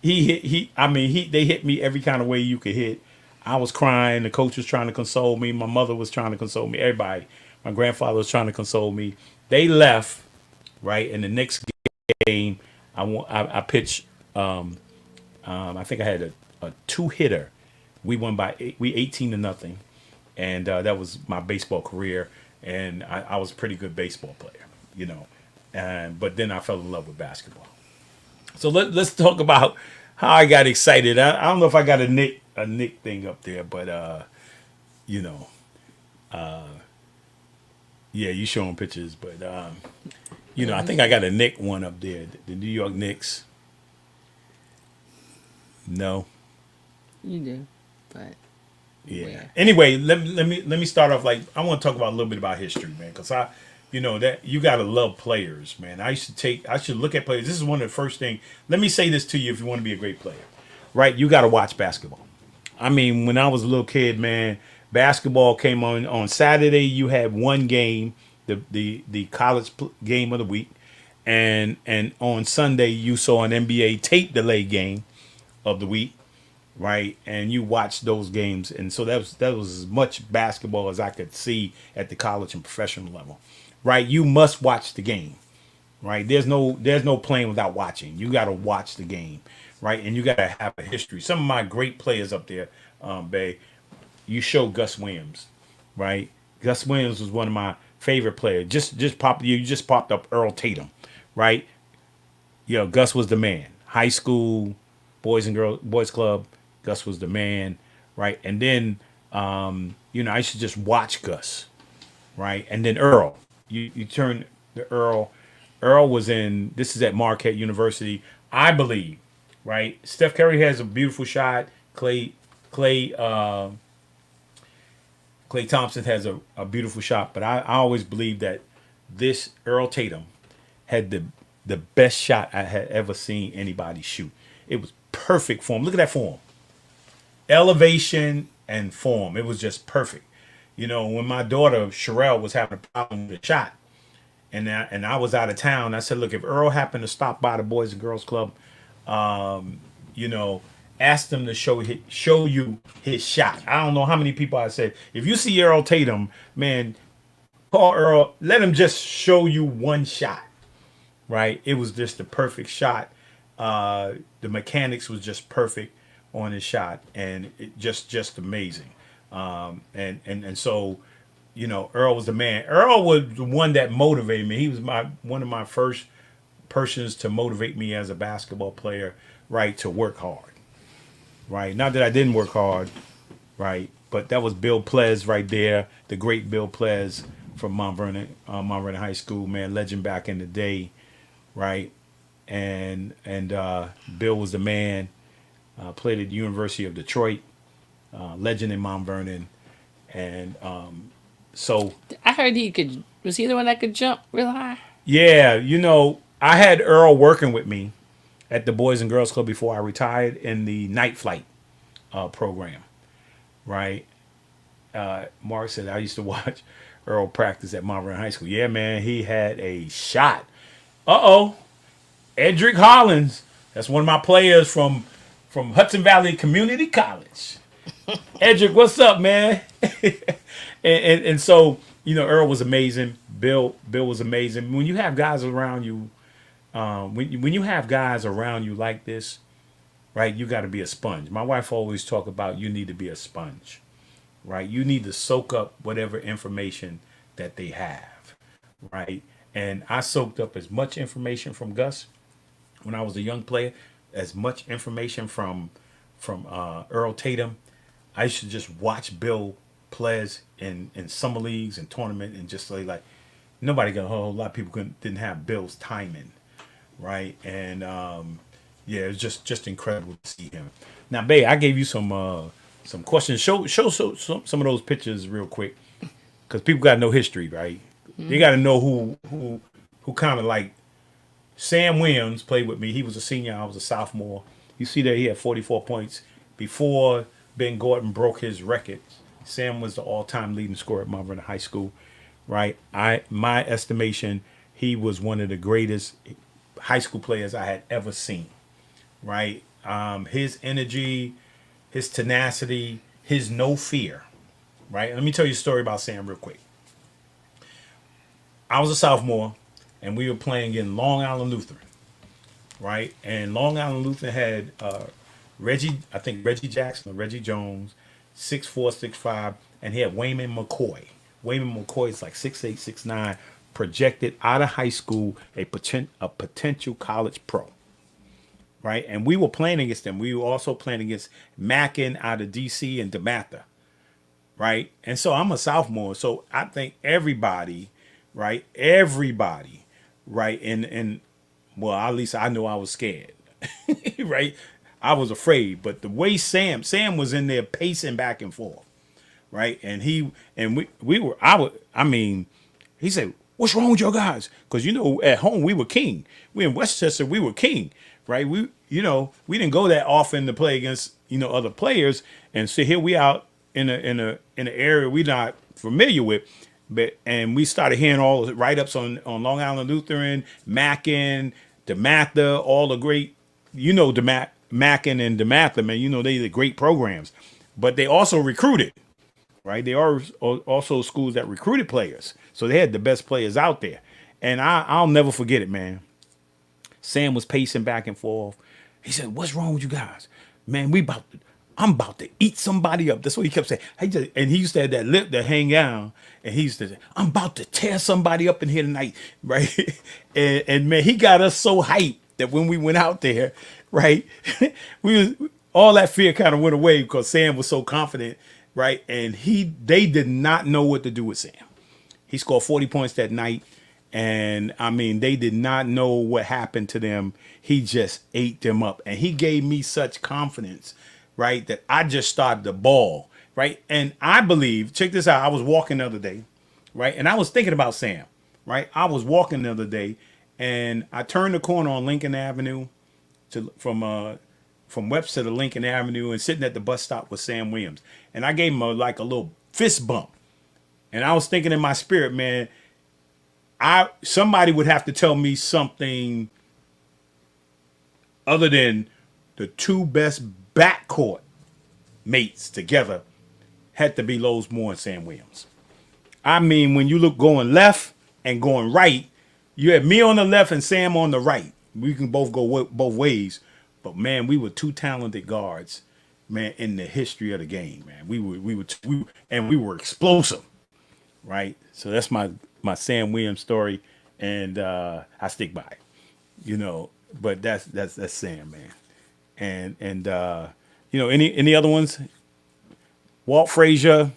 They hit me every kind of way you could hit. I was crying. The coach was trying to console me. My mother was trying to console me. Everybody. My grandfather was trying to console me. They left, right? In the next game, I pitched. I think I had a 2-hitter. We won by 18-0, and that was my baseball career. And I was a pretty good baseball player, but then I fell in love with basketball. So let's talk about how I got excited. I don't know if I got a Nick thing up there, but yeah, you showing pictures, but I think I got a Nick one up there. The New York Knicks. No. You do, but yeah. Where? Anyway, let me start off. Like, I want to talk about a little bit about history, man, because that you gotta love players, man. I should look at players. This is one of the first things. Let me say this to you: if you want to be a great player, right, you got to watch basketball. I mean, when I was a little kid, man, basketball came on Saturday. You had one game, the college game of the week, and on Sunday you saw an NBA tape delay game of the week, right? And you watched those games, and so that was as much basketball as I could see at the college and professional level, right? You must watch the game, right? There's no playing without watching. You got to watch the game, right? And you got to have a history. Some of my great players up there, Bay, you show Gus Williams, right? Gus Williams was one of my favorite players. You just popped up Earl Tatum, right? Gus was the man. High school, boys club, Gus was the man, right? And then I used to just watch Gus, right? And then Earl. You turn to Earl. Earl was this is at Marquette University, I believe, right? Steph Curry has a beautiful shot. Klay Thompson has a beautiful shot, but I always believe that this Earl Tatum had the best shot I had ever seen anybody shoot. It was perfect form. Look at that form. Elevation and form. It was just perfect. You know, when my daughter Sherelle was having a problem with a shot, and I was out of town, I said, look, if Earl happened to stop by the Boys and Girls Club, you know, ask them to show you his shot. I don't know how many people I said, if you see Earl Tatum, man, call Earl, let him just show you one shot. Right? It was just the perfect shot. The mechanics was just perfect on his shot, and it just amazing. And so, you know, Earl was the man. Earl was the one that motivated me. He was one of my first persons to motivate me as a basketball player, right? To work hard, right? Not that I didn't work hard, right? But that was Bill Plez right there, the great Bill Plez from Mount Vernon High School, man, legend back in the day, right? And Bill was the man. Played at the University of Detroit, legend in Mount Vernon, and so I heard was he the one that could jump real high? yeah, you know, I had Earl working with me at the Boys and Girls Club before I retired in the night flight program, right? Mark said I used to watch Earl practice at Mount Vernon High School. Yeah, man, he had a shot. Edric Hollins, that's one of my players from Hudson Valley Community College. Edric, what's up, man? and so, you know, Earl was amazing. Bill was amazing. When you have guys around you, when you have guys around you like this, right, you got to be a sponge. My wife always talk about you need to be a sponge, right? You need to soak up whatever information that they have, right? And I soaked up as much information from Gus when I was a young player, as much information from Earl Tatum. I used to just watch Bill Plez in summer leagues and tournament, and just like nobody got a whole lot of people didn't have Bill's timing, right? And yeah, it was just incredible to see him. Now, Bay, I gave you some questions. Show some of those pictures real quick, because people got to know history, right? They got to know who kind of like. Sam Williams played with me. He was a senior. I was a sophomore. You see that he had 44 points before Ben Gordon broke his record. Sam was the all-time leading scorer at Mount Vernon High School, right? My estimation, he was one of the greatest high school players I had ever seen, right? His energy, his tenacity, his no fear, right? Let me tell you a story about Sam real quick. I was a sophomore, and we were playing in Long Island Lutheran, right? And Long Island Lutheran had Reggie Jackson or Reggie Jones, 6'4", 6'5", and he had Wayman McCoy. Wayman McCoy is like 6'8", 6'9", projected out of high school, a potential college pro, right? And we were playing against them. We were also playing against Mackin out of D.C. and DeMatha, right? And so I'm a sophomore, so I think everybody, right, and well, at least I know I was scared, right? I was afraid, but the way Sam was in there pacing back and forth, right? And he said, "What's wrong with your guys?" Because you know, at home we were king. We in Westchester, we were king, right? We didn't go that often to play against other players, and so here we out in an area we're not familiar with. And we started hearing all the write-ups on Long Island Lutheran, Mackin, DeMatha, all the great, Mackin and DeMatha, man, they the great programs. But they also recruited, right? They are also schools that recruited players. So they had the best players out there. And I'll never forget it, man. Sam was pacing back and forth. He said, "What's wrong with you guys? Man, I'm about to eat somebody up." That's what he kept saying. And he used to have that lip that hang down, and he used to say, "I'm about to tear somebody up in here tonight," right? and man, he got us so hyped that when we went out there, right, all that fear kind of went away because Sam was so confident, right? And they did not know what to do with Sam. He scored 40 points that night, and they did not know what happened to them. He just ate them up, and he gave me such confidence, right, that I just started to ball, right? And I believe, check this out, I was walking the other day, right, and I was thinking about Sam, right? I was walking the other day, and I turned the corner on Lincoln Avenue from Webster to Lincoln Avenue, and sitting at the bus stop with Sam Williams, and I gave him a little fist bump, And I was thinking in my spirit, man, somebody would have to tell me something other than the two best backcourt mates together had to be Lowe's Moore and Sam Williams. I mean, when you look going left and going right, you had me on the left and Sam on the right. We can both go both ways. But, man, we were two talented guards, man, in the history of the game, man. We were explosive, right? So that's my Sam Williams story, and I stick by it, you know. But that's Sam, man. And you know, any other ones? Walt Frazier,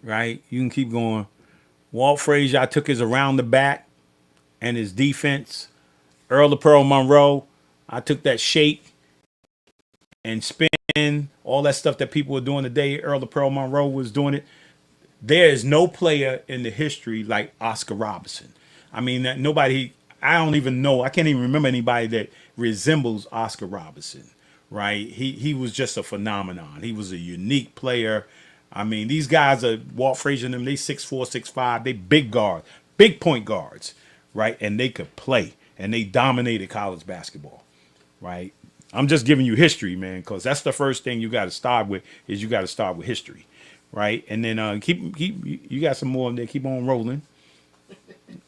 right? You can keep going. Walt Frazier, I took his around the back and his defense. Earl the Pearl Monroe, I took that shake and spin, all that stuff that people were doing today. Earl the Pearl Monroe was doing it. There is no player in the history like Oscar Robertson. I mean, I don't even know. I can't even remember anybody that resembles Oscar Robertson, right? He was just a phenomenon. He was a unique player. I mean, these guys are Walt Frazier and them. They 6'4", 6'5". They big guards, big point guards, right? And they could play, and they dominated college basketball, right? I'm just giving you history, man, because that's the first thing you got to start with. Is you got to start with history, right? And then keep you got some more in there. Keep on rolling.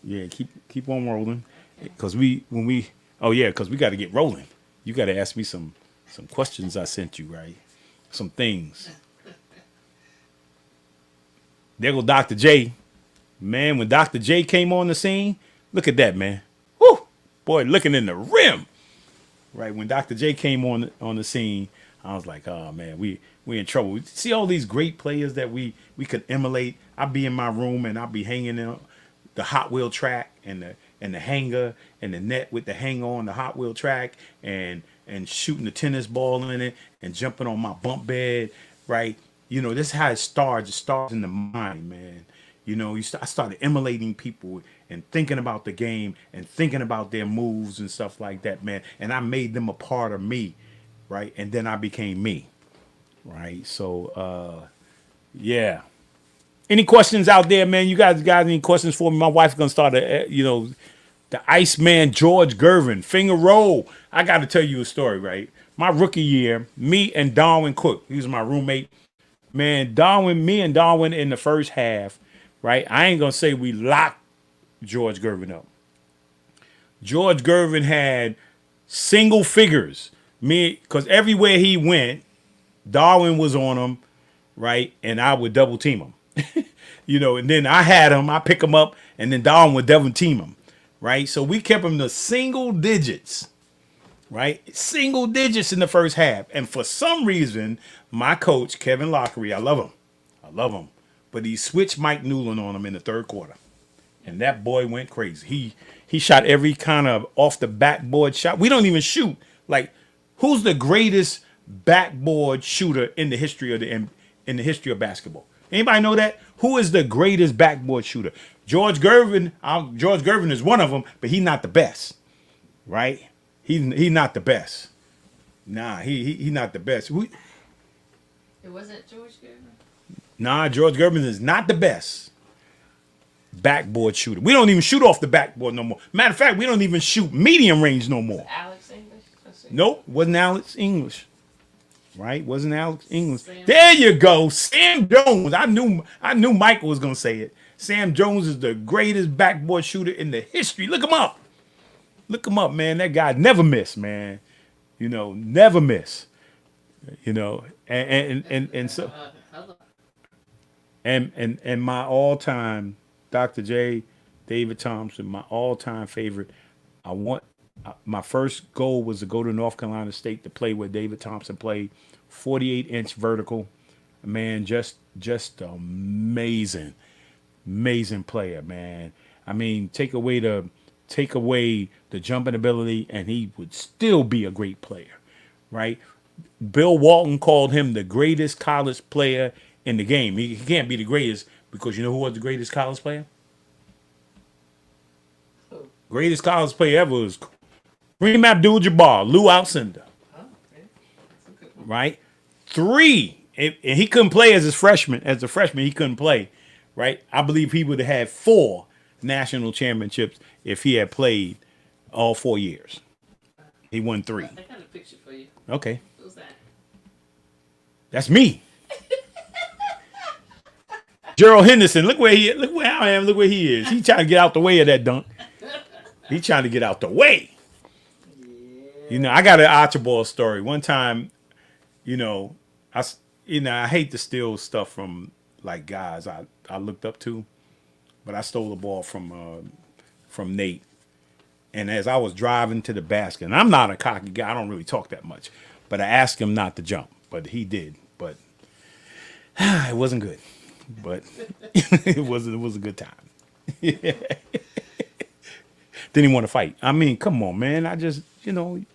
Yeah, keep on rolling. Because we got to get rolling. You got to ask me some questions I sent you, right? Some things. There go Dr. J. Man, when Dr. J came on the scene, look at that, man. Whoo! Boy, looking in the rim. Right, when Dr. J came on the scene, I was like, oh, man, we in trouble. We see all these great players that we could emulate. I'd be in my room and I'd be hanging in the Hot Wheel track and the hanger and the net with the hanger on the Hot Wheel track and shooting the tennis ball in it and jumping on my bunk bed, right? You know, this is how it starts. It starts in the mind, man. You know, I started emulating people and thinking about the game and thinking about their moves and stuff like that, man. And I made them a part of me, right? And then I became me, right? So, yeah. Any questions out there, man? You guys got any questions for me? My wife's going to start, the Iceman George Gervin, finger roll. I got to tell you a story, right? My rookie year, me and Darwin Cook, he was my roommate. Man, me and Darwin in the first half, right? I ain't going to say we locked George Gervin up. George Gervin had single figures. Because everywhere he went, Darwin was on him, right? And I would double team him. You know, and then I had him, I pick him up, and then Darwin would double team him, right? So we kept him to single digits, right? Single digits in the first half. And for some reason, my coach, Kevin Lockery, I love him. But he switched Mike Newland on him in the third quarter. And that boy went crazy. He shot every kind of off the backboard shot. We don't even shoot. Like, who's the greatest backboard shooter in the history of basketball? Anybody know that? Who is the greatest backboard shooter? George Gervin. George Gervin is one of them, but he's not the best, right? He's not the best. Nah, he not the best. It wasn't George Gervin? Nah, George Gervin is not the best backboard shooter. We don't even shoot off the backboard no more. Matter of fact, we don't even shoot medium range no more. Alex English? Nope, wasn't Alex English. Right? Wasn't Alex English. There you go. Sam Jones. I knew Michael was gonna say it. Sam Jones is the greatest backboard shooter in the history. Look him up. Look him up, man. That guy never miss, man. You know, never miss. You know, and so and my all-time Dr. J, David Thompson, my all-time favorite. My first goal was to go to North Carolina State to play where David Thompson played, 48-inch vertical. Man, just amazing player, man. I mean, take away the jumping ability, and he would still be a great player, right? Bill Walton called him the greatest college player in the game. He can't be the greatest because you know who was the greatest college player? Greatest college player ever was Kareem Abdul-Jabbar, Lou Alcindor. Right? 3. And he couldn't play as a freshman. He couldn't play. right? I believe he would have had 4 national championships if he had played all 4 years. He won 3. I got a picture for you. Okay. Who's that? That's me. Gerald Henderson, look where I am, look where he is. He trying to get out the way of that dunk. He trying to get out the way. Yeah. You know, I got an Archibald story. One time, I hate to steal stuff from like guys I looked up to, but I stole the ball from Nate. And as I was driving to the basket, and I'm not a cocky guy, I don't really talk that much, but I asked him not to jump, but he did. But it wasn't good. But it was a good time. Didn't even want to fight. I mean, come on, man. I just, Told you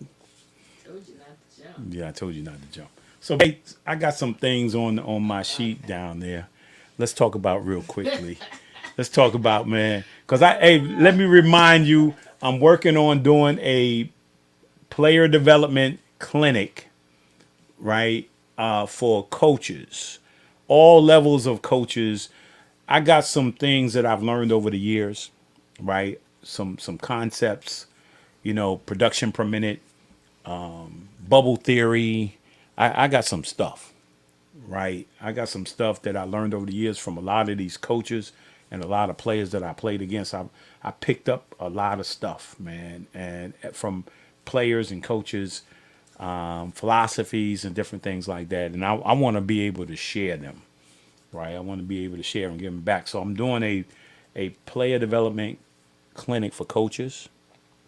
not to jump. Yeah, I told you not to jump. So I got some things on my sheet down there. Let's talk about real quickly. Let's talk about, man, because let me remind you, I'm working on doing a player development clinic, right, for coaches. All levels of coaches. I got some things that I've learned over the years, right? Some concepts, production per minute, bubble theory. I got some stuff, right? I got some stuff that I learned over the years from a lot of these coaches and a lot of players that I played against. I picked up a lot of stuff, man, and from players and coaches, philosophies and different things like that. And I want to be able to share them, right? I want to be able to share and give them back. So I'm doing a player development clinic for coaches,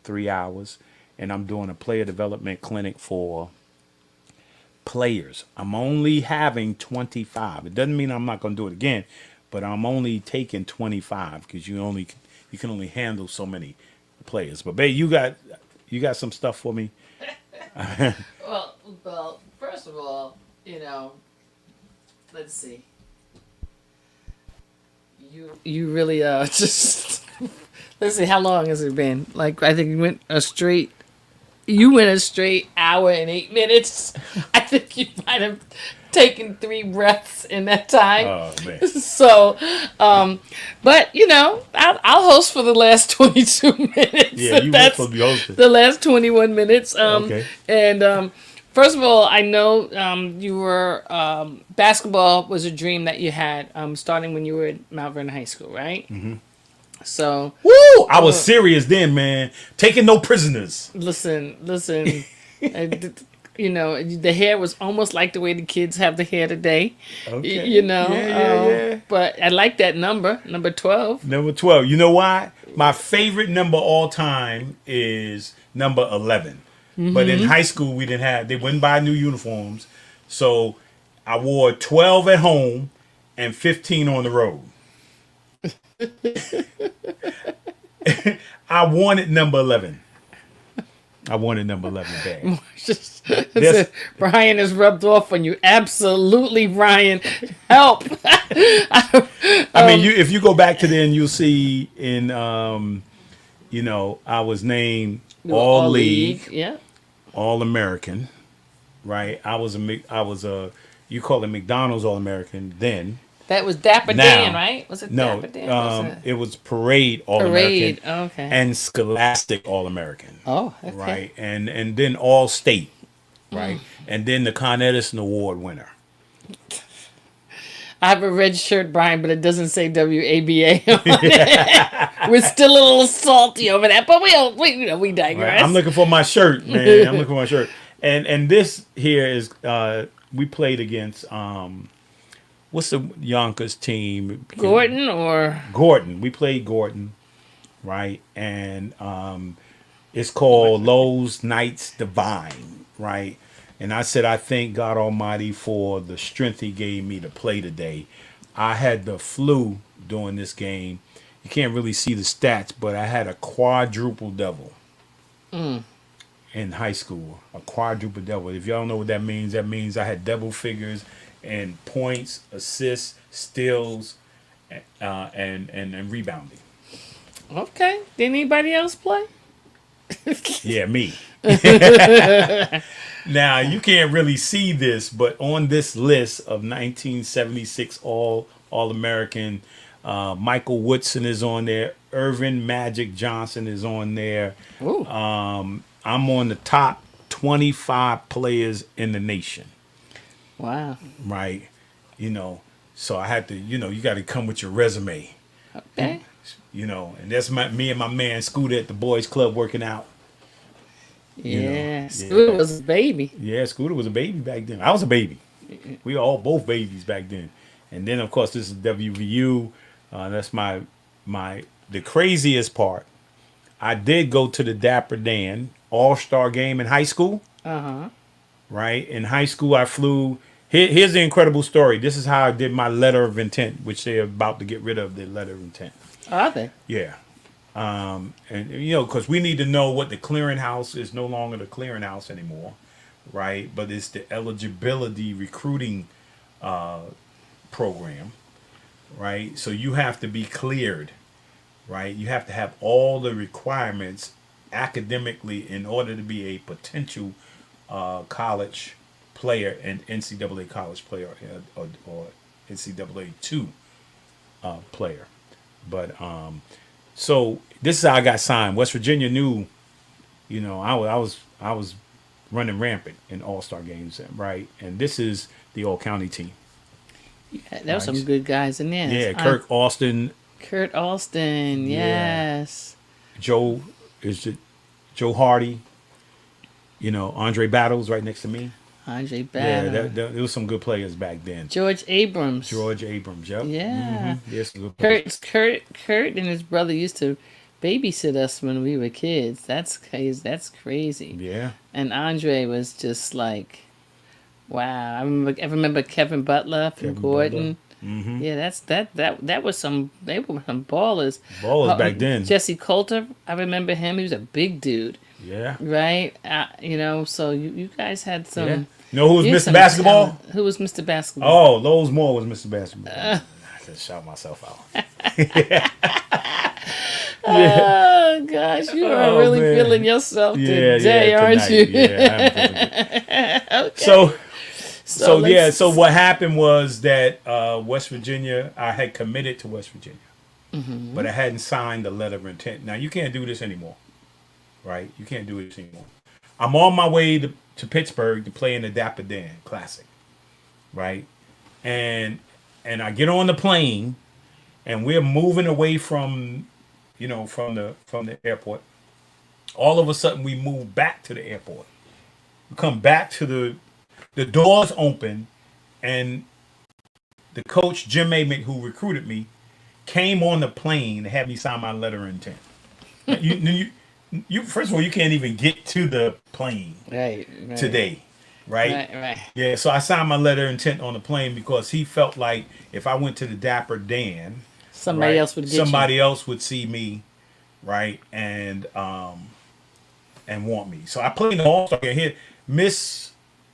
3 hours, and I'm doing a player development clinic for players. I'm only having 25. It doesn't mean I'm not going to do it again, but I'm only taking 25 because you can only handle so many players. But babe, you got some stuff for me. Well, first of all, let's see. You really just let's see, how long has it been? Like, I think you went a straight hour and 8 minutes. I think you might have taken 3 breaths in that time. Oh man. So, but I'll host for the last 22 minutes. Yeah, you were supposed to be hosting. The last 21 minutes. Okay. And first of all, I know you were basketball was a dream that you had starting when you were at Mount Vernon High School, right? Mm-hmm. So, woo! I was serious then, man. Taking no prisoners. Listen. The hair was almost like the way the kids have the hair today. Okay. Yeah. But I like that number 12. Number 12. You know why? My favorite number all time is number 11. Mm-hmm. But in high school, they wouldn't buy new uniforms. So I wore 12 at home and 15 on the road. I wanted number 11. I wanted number 11 bad. Brian has rubbed off on you. Absolutely, Brian. Help. I mean, if you go back to then, you'll see in, I was named All League, yeah, All American, right? I was you call it McDonald's All American then. That was Dapper Dan, right? Was it no, Dapper Dan? It was Parade All American. Okay. And Scholastic All American. Oh, okay. Right, and then All State, right, and then the Con Edison Award winner. I have a red shirt, Brian, but it doesn't say WABA on it. We're still a little salty over that, but we digress. Right. I'm looking for my shirt, man. I'm looking for my shirt. And this here is we played against what's the Yonkers team? Gordon. We played Gordon, right? And it's called Lowe's Knights Divine, right? And I said, I thank God Almighty for the strength He gave me to play today. I had the flu during this game. You can't really see the stats, but I had a quadruple double in high school. A quadruple double. If y'all know what that means I had double figures and points, assists, steals, and rebounding. Okay. Did anybody else play? Yeah, me. Now, you can't really see this, but on this list of 1976 All-American Michael Woodson is on there. Irvin Magic Johnson is on there. Ooh. I'm on the top 25 players in the nation. Wow. Right. So I had to, you got to come with your resume. Okay. And that's me and my man Scooter at the boys club working out. Yeah. Scooter was a baby. Yeah, Scooter was a baby back then. I was a baby. We were all both babies back then. And then of course this is WVU. That's the craziest part. I did go to the Dapper Dan All-Star game in high school. Right? In high school I flew. Here's the incredible story. This is how I did my letter of intent, which they're about to get rid of the letter of intent. Are they? Yeah. And because we need to know what the clearinghouse is. No longer the clearinghouse anymore, right? But it's the eligibility recruiting program, right? So you have to be cleared, right? You have to have all the requirements academically in order to be a potential college player and NCAA college player or NCAA 2 player. But so this is how I got signed. West Virginia knew, I was running rampant in All-Star games, right? And this is the All-County team. Yeah, there were some good guys in there. Yeah, Kurt Austin, yes. Joe Hardy, Andre Battles right next to me. Andre Battle. Yeah, there was some good players back then. George Abrams. Yep. Yeah. Yes, good players. Kurt and his brother used to babysit us when we were kids. That's crazy. Yeah. And Andre was just like, wow. I remember Kevin Butler from Gordon. Mm-hmm. Yeah, that was they were some ballers. Ballers back then. Jesse Coulter, I remember him. He was a big dude. Yeah. Right? So you guys had some. Yeah. You know who was Mr. Basketball? Who was Mr. Basketball? Oh, Lowe's Moore was Mr. Basketball. I just shout myself out. Oh gosh, you are really feeling yourself today, aren't you? Yeah, I'm okay. So what happened was that West Virginia, I had committed to West Virginia, but I hadn't signed the letter of intent. Now you can't do this anymore, right? You can't do this anymore. I'm on my way to Pittsburgh to play in the Dapper Dan Classic, right? And I get on the plane, and we're moving away from the airport. All of a sudden, we move back to the airport. We come back to the doors open, and the coach, Jim Amick, who recruited me, came on the plane to have me sign my letter of intent. You first of all, you can't even get to the plane today, right? Right. Yeah, so I signed my letter of intent on the plane because he felt like if I went to the Dapper Dan, somebody else would see me, right, and want me. So I played in the All-Star game here. Miss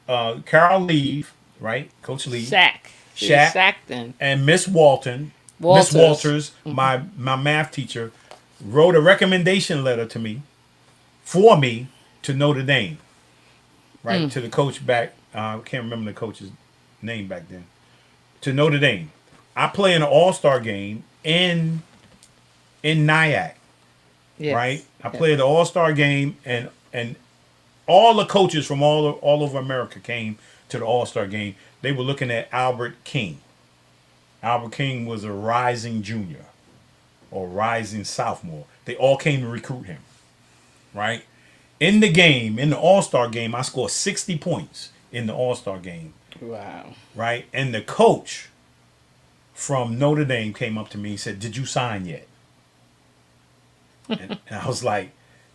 Carol Leave, right, Coach Lee, Shaq then, and Miss Walters, my math teacher, wrote a recommendation letter for me to Notre Dame, right, to the coach back. I can't remember the coach's name back then. To Notre Dame. I play in an All-Star game in Nyack, right? I played the All-Star game, and all the coaches from all over America came to the All-Star game. They were looking at Albert King. Albert King was a rising junior or rising sophomore. They all came to recruit him, right? In the All-Star game, I scored 60 points in the All-Star game. Wow. Right? And the coach from Notre Dame came up to me and said, "Did you sign yet?" and I was like,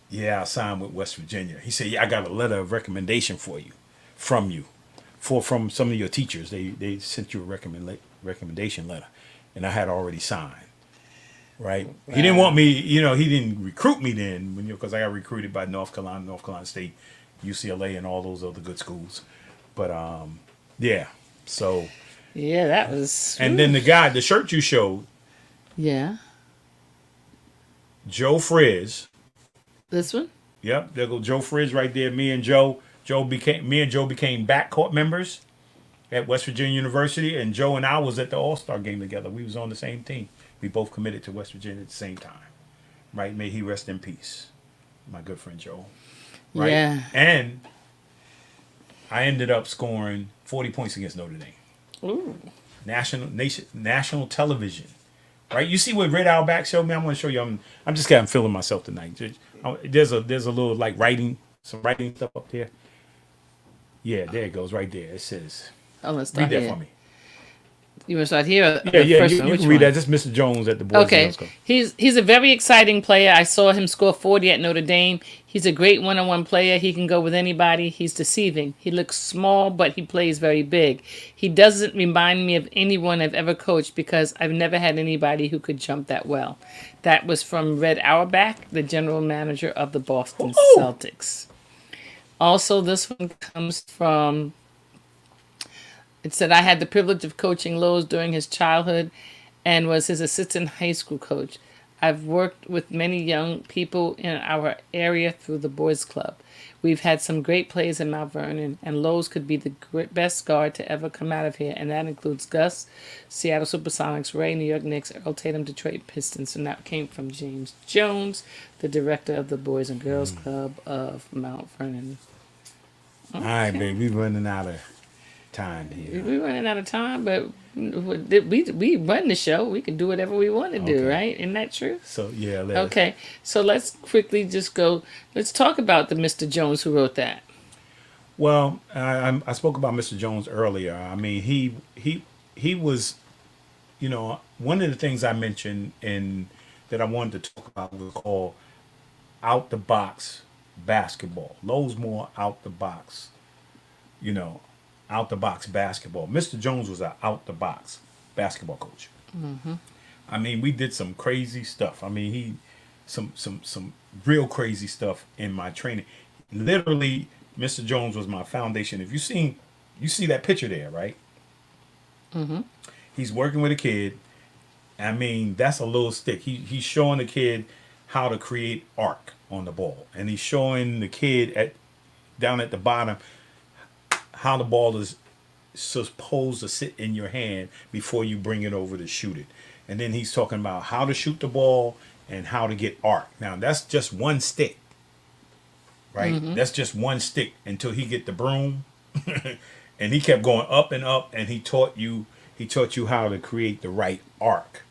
"Yeah, I signed with West Virginia." He said, "Yeah, I got a letter of recommendation from some of your teachers. They sent you a recommendation letter, and I had already signed." Right? Wow. He didn't want me, he didn't recruit me then, because I got recruited by North Carolina State, UCLA, and all those other good schools. But yeah, so. Yeah, that was. And then the shirt you showed. Yeah. Joe Frizz. This one? Yep, there go Joe Frizz right there. Me and Joe became backcourt members at West Virginia University, and Joe and I was at the All-Star game together. We was on the same team We both committed to West Virginia at the same time, right? May he rest in peace, my good friend Joe. Right? Yeah. And I ended up scoring 40 points against Notre Dame. Ooh. National television. Right? You see what Red Auerbach showed me? I'm going to show you. I'm just kind of feeling myself tonight. There's a little like some writing stuff up there. Yeah, there it goes right there. It says, Oh, let's start read that here. for me. You want to start here? Yeah, you Which can read one? that. This is Mr. Jones at the Boys and Okay, Girls Club. he's a very exciting player. I saw him score 40 at Notre Dame. He's a great one-on-one player. He can go with anybody. He's deceiving. He looks small, but he plays very big. He doesn't remind me of anyone I've ever coached because I've never had anybody who could jump that well. That was from Red Auerbach, the general manager of the Boston Celtics. Also, this one comes from... It said, I had the privilege of coaching Lowe's during his childhood and was his assistant high school coach. I've worked with many young people in our area through the boys club. We've had some great players in Mount Vernon, and Lowe's could be the best guard to ever come out of here, and that includes Gus, Seattle Supersonics, Ray, New York Knicks, Earl Tatum, Detroit Pistons, and that came from James Jones, the director of the Boys and Girls Club of Mount Vernon. All right, baby. We're running out of time here. We're running out of time, but we run the show. We can do whatever we want to do, right? Isn't that true? So, yeah. Okay, so let's quickly just go. Let's talk about the Mr. Jones who wrote that. Well, I spoke about Mr. Jones earlier. I mean, he was, one of the things I mentioned and that I wanted to talk about was called out the box basketball. Lowe's more out the box, out the box basketball. Mr. Jones was an out the box basketball coach. Mm-hmm. I mean, we did some crazy stuff. I mean, some real crazy stuff in my training. Literally, Mr. Jones was my foundation. If you see that picture there, right? Mm-hmm. He's working with a kid. I mean, that's a little stick. He's showing the kid how to create arc on the ball, and he's showing the kid down at the bottom how the ball is supposed to sit in your hand before you bring it over to shoot it. And then he's talking about how to shoot the ball and how to get arc. Now, that's just one stick, right? Mm-hmm. That's just one stick until he get the broom. And he kept going up and up, and he taught you how to create the right arc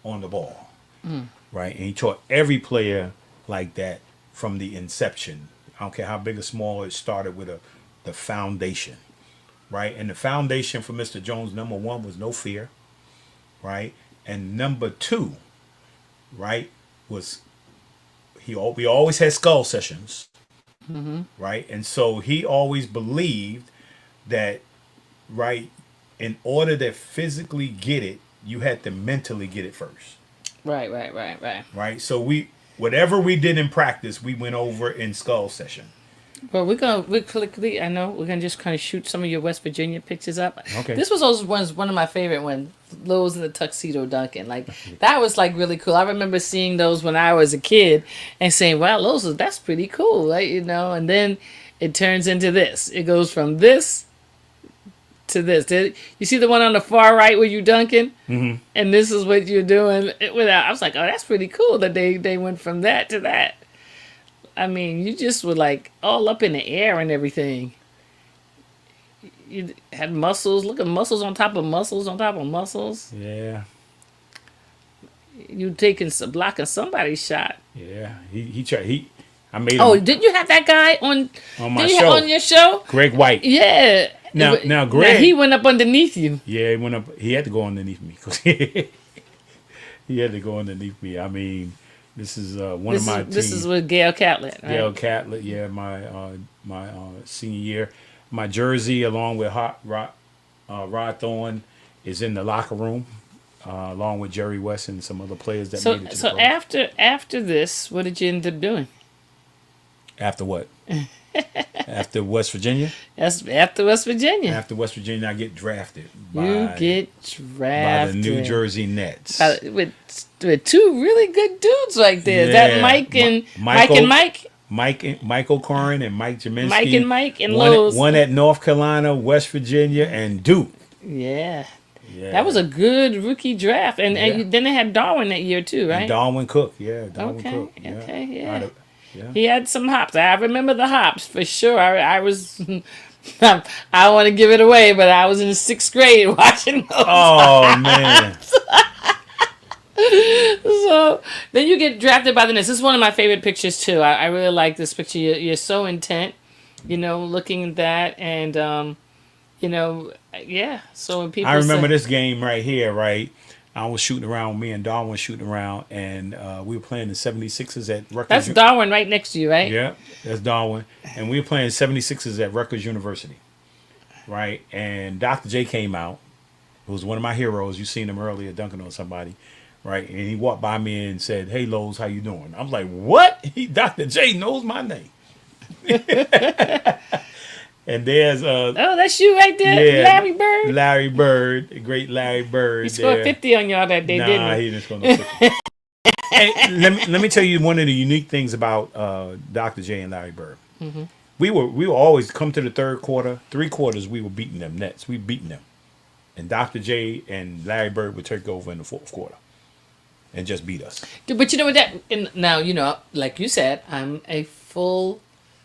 on the ball, right? And he taught every player like that from the inception. I don't care how big or small, it started with the foundation, right? And the foundation for Mr. Jones, number one, was no fear, right? And number two, right, was we always had skull sessions, right? And so he always believed that, right, in order to physically get it, you had to mentally get it first. Right. Right? So whatever we did in practice, we went over in skull session. Well, we're quickly. I know we're gonna just kind of shoot some of your West Virginia pictures up. Okay. This was also one of my favorite ones. Lowe's in the tuxedo dunking. Like that was like really cool. I remember seeing those when I was a kid and saying, "Wow, Lowe's, that's pretty cool," right? And then it turns into this. It goes from this to this. You see the one on the far right where you're dunking, and this is what you're doing without. I was like, "Oh, that's pretty cool that they went from that to that." I mean, you just were like all up in the air and everything. You had muscles. Look at muscles on top of muscles on top of muscles. Yeah. You blocking somebody's shot. Yeah. He tried. I made him. Oh, didn't you have that guy on my show? On your show? Greg White. Yeah. Now Greg. He went up underneath you. Yeah, he went up. He had to go underneath me because he had to go underneath me. I mean, this is one of my teams. This is with Gail Catlett, right? Gail Catlett, yeah, my senior year. My jersey, along with Rod Thorne, is in the locker room, along with Jerry West and some other players that made it to the program. After this, what did you end up doing? After what? After West Virginia? After West Virginia. After West Virginia, I get drafted. By the New Jersey Nets. With two really good dudes right there. Yeah. That Mike and Michael Corrin and Mike Jaminski. Mike and Lowe's. One at North Carolina, West Virginia, and Duke. Yeah. Yeah. That was a good rookie draft. And, Yeah. and then they had Darwin that year too, right? And Darwin Cook. Yeah, Darwin Okay, Cook. Yeah. okay, yeah. Yeah. He had some hops. I remember the hops for sure. I was, I don't want to give it away, but I was in the 6th grade watching those. Oh man. So then you get drafted by the Nets. This is one of my favorite pictures too. I really like this picture. You're so intent, looking at that, and yeah. So when people, I remember say, this game right here, right? I was shooting around, me and Darwin shooting around, and we were playing the 76ers at Rutgers. That's Darwin right next to you, right? Yeah, that's Darwin. And we were playing 76ers at Rutgers University, right? And Dr. J came out, who was one of my heroes. You seen him earlier dunking on somebody, right? And he walked by me and said, "Hey, Lowe's, how you doing?" I'm like, "What?" Dr. J knows my name. And there's oh, that's you right there, yeah, Larry Bird. Larry Bird, the great Larry Bird. He scored 50 on y'all that day, didn't he? He didn't score no 50. Hey, let me tell you one of the unique things about Dr. J and Larry Bird. Mm-hmm. We were always come to the third quarter, 3 quarters. We were beating them Nets. We beating them, and Dr. J and Larry Bird would take over in the 4th quarter, and just beat us. But you know what now, like you said, I'm a full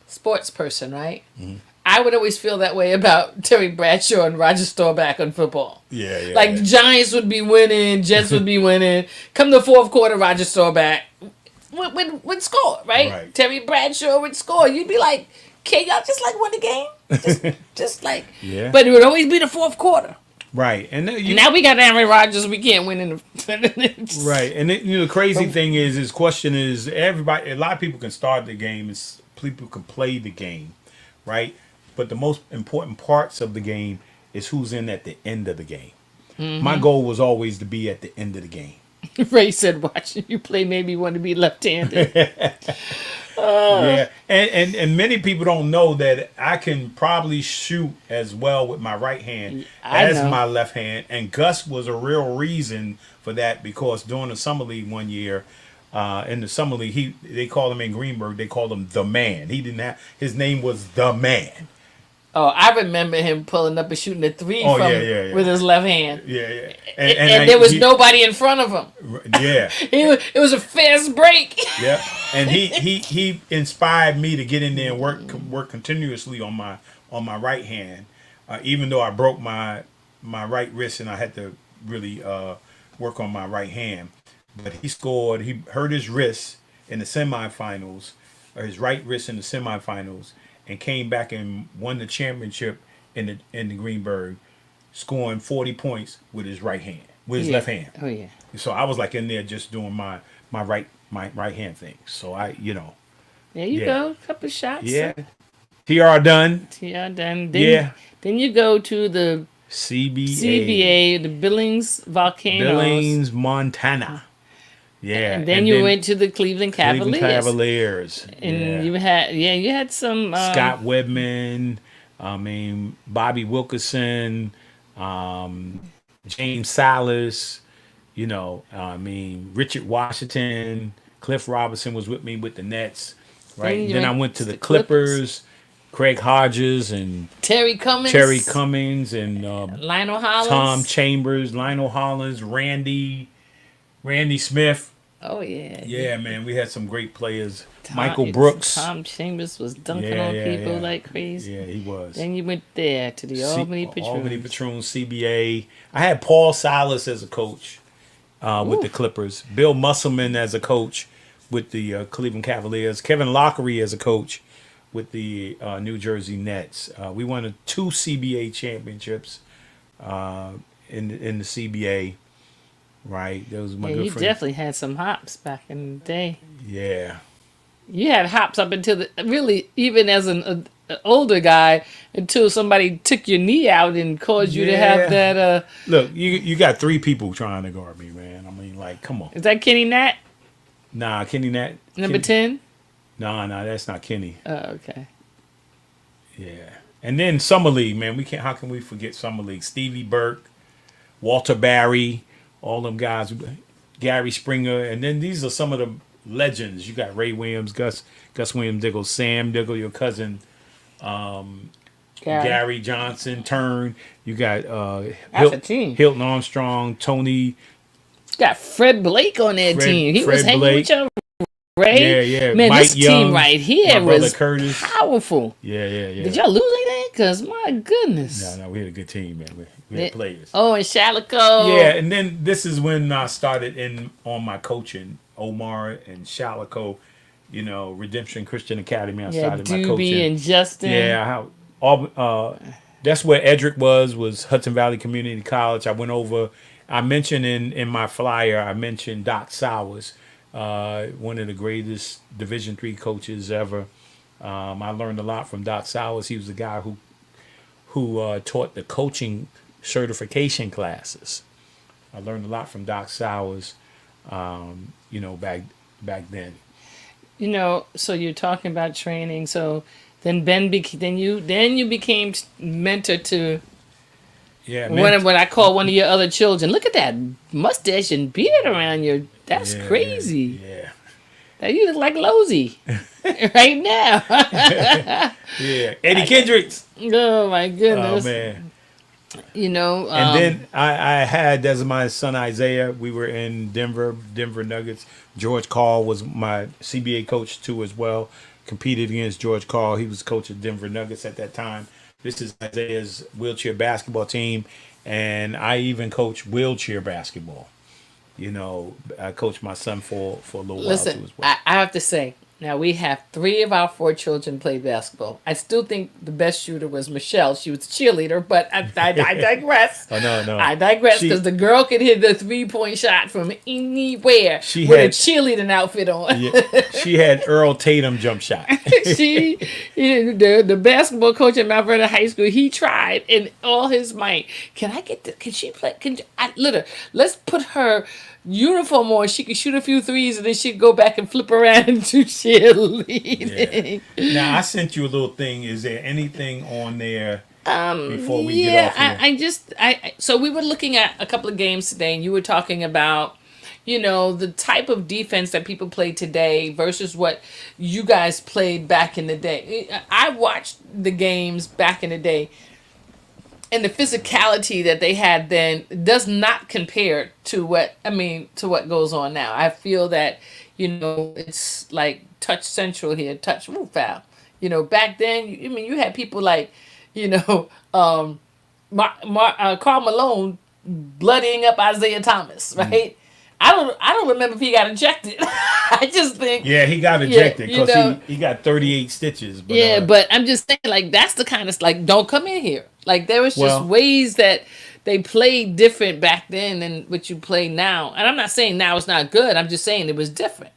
sports person, right? Mm-hmm. I would always feel that way about Terry Bradshaw and Roger Staubach on football. Yeah. Like the Giants would be winning, Jets would be winning. Come the 4th quarter, Roger Staubach would score, right? Terry Bradshaw would score. You'd be like, "Can y'all just like win the game?" Just like, yeah. But it would always be the 4th quarter. Right, and now we got Aaron Rodgers. We can't win in the right. And the crazy thing is, his question is, everybody. A lot of people can start the game. People can play the game, right? But the most important parts of the game is who's in at the end of the game. Mm-hmm. My goal was always to be at the end of the game. Ray said, "Watching you play made me want to be left-handed." Yeah, and many people don't know that I can probably shoot as well with my right hand as my left hand. And Gus was a real reason for that, because during the summer league one year, in the summer league, they called him in Greenberg. They called him the man. His name was the man. Oh, I remember him pulling up and shooting a 3 with his left hand. Yeah. And there was nobody in front of him. Yeah. It was a fast break. Yeah. And he inspired me to get in there and work continuously on my right hand, even though I broke my right wrist and I had to really work on my right hand. But he scored. He hurt his wrist in the semifinals, or his right wrist in the semifinals, and came back and won the championship in the Greenberg, scoring 40 points with his right hand, with his left hand. Oh yeah. So I was like in there just doing my right hand thing. So there you go, a couple shots. Yeah. TR done. Then you go to the CBA, the Billings Volcanoes. Billings, Montana. Yeah. And then you went to the Cleveland Cavaliers. And you had some Scott Webman, Bobby Wilkerson, James Salas, Richard Washington, Cliff Robinson was with me with the Nets, right? Then I went to the Clippers, Craig Hodges and Terry Cummings and Lionel Hollins, Tom Chambers, Lionel Hollins, Randy Smith. Oh yeah. Yeah, man, we had some great players. Michael Brooks. Tom Chambers was dunking on people like crazy. Yeah, he was. Then you went there to the Albany Patroons. Albany Patroons, CBA. I had Paul Silas as a coach with the Clippers. Bill Musselman as a coach with the Cleveland Cavaliers. Kevin Lockery as a coach with the New Jersey Nets. We won 2 CBA championships in the CBA. Right, that was my good friend. You definitely had some hops back in the day. Yeah, you had hops up until even as an older guy, until somebody took your knee out and caused you to have that. Look, you got 3 people trying to guard me, man. I mean, like, come on. Is that Kenny Nat? Nah, Kenny Nat. Number 10? Nah, that's not Kenny. Oh, okay. Yeah, and then Summer League, man. How can we forget Summer League? Stevie Burke, Walter Barry. All them guys, Gary Springer, and then these are some of the legends. You got Ray Williams, Gus Williams Diggle, Sam Diggle, your cousin, Gary Johnson, Turn. You got That's a team. Hilton Armstrong, Tony. Got Fred Blake on that team. He was Fred hanging Blake. with your Ray. Yeah. Man, Mike this Young, team right here my brother was Curtis. powerful. Yeah. Did y'all lose anything? Because, my goodness. No, we had a good team, man. We had players. Oh, and Shalico. Yeah, and then this is when I started on my coaching. Omar and Shalico, Redemption Christian Academy. I started my coaching. Doobie and Justin. Yeah, that's where Edric was Hudson Valley Community College. I went over. I mentioned in my flyer. I mentioned Doc Sowers, one of the greatest Division III coaches ever. I learned a lot from Doc Sowers. He was the guy who taught the coaching certification classes. I learned a lot from Doc Sowers, back then. So you're talking about training. So then you became mentor to what I call one of your other children. Look at that mustache and beard around you. That's crazy. Yeah. Now you look like Losey right now. Yeah, Eddie Kendricks. Oh my goodness. Oh man. And then I had as my son Isaiah. We were in Denver Nuggets. George Carl was my CBA coach too as well. Competed against George Carl. He was coach of Denver Nuggets at that time. This is Isaiah's wheelchair basketball team, and I even coach wheelchair basketball. I coached my son for a little while too as well. I have to say, now we have 3 of our 4 children play basketball. I still think the best shooter was Michelle. She was a cheerleader, but I digress. Oh, no. I digress because the girl could hit the 3-point shot from anywhere with a cheerleading outfit on. Yeah, she had Earl Tatum jump shot. The basketball coach at Mount Vernon High School, he tried in all his might. Can she play? Let's put her uniform on. She could shoot a few threes and then she'd go back and flip around and do cheerleading. Yeah. Now I sent you a little thing. Is there anything on there before we get off here? So we were looking at a couple of games today, and you were talking about the type of defense that people play today versus what you guys played back in the day. I watched the games back in the day, and the physicality that they had then does not compare to what goes on now. I feel that, it's like touch central here, touch foul. Back then, you had people like, Karl Malone bloodying up Isaiah Thomas, right? I don't remember if he got ejected. I just think he got ejected because he got 38 stitches. But, but I'm just saying, like, that's the kind of don't come in here. Like, there was just ways that they played different back then than what you play now. And I'm not saying now it's not good. I'm just saying it was different.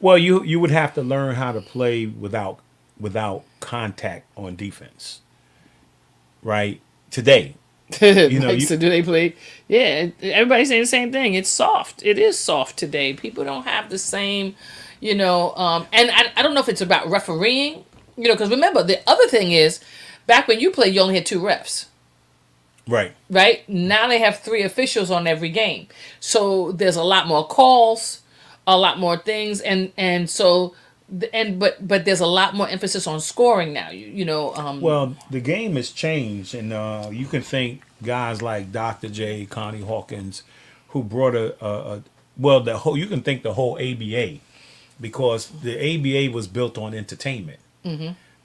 Well, you would have to learn how to play without contact on defense, right? Today. So do they play? Yeah, everybody's saying the same thing. It's soft. It is soft today. People don't have the same, and I don't know if it's about refereeing, because remember, the other thing is, back when you played, you only had 2 refs. Right. Right? Now they have 3 officials on every game. So there's a lot more calls, a lot more things, but there's a lot more emphasis on scoring now. Well, the game has changed, and you can thank guys like Dr. J, Connie Hawkins, who brought you can thank the whole ABA, because the ABA was built on entertainment,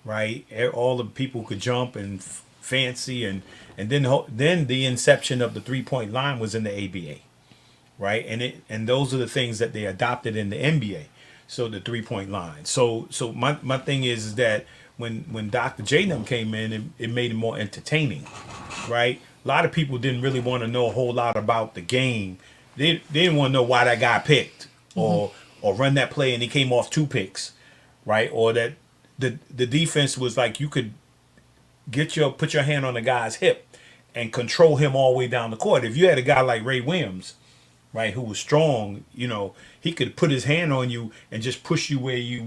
right? All the people could jump and fancy, and then the inception of the 3-point line was in the ABA, right? And those are the things that they adopted in the NBA. So the 3-point line. So my thing is that when Dr. J came in, it made it more entertaining, right? A lot of people didn't really want to know a whole lot about the game. They didn't want to know why that guy picked or run that play and he came off 2 picks, right? Or that the defense was like you could put your hand on the guy's hip and control him all the way down the court. If you had a guy like Ray Williams, right, who was strong, he could put his hand on you and just push you where he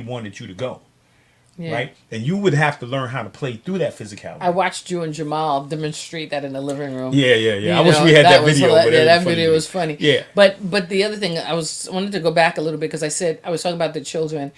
wanted you to go. Yeah. Right? And you would have to learn how to play through that physicality. I watched you and Jamal demonstrate that in the living room. Yeah. I wish we had that video. That video was funny. Yeah. But the other thing, wanted to go back a little bit because I was talking about the children.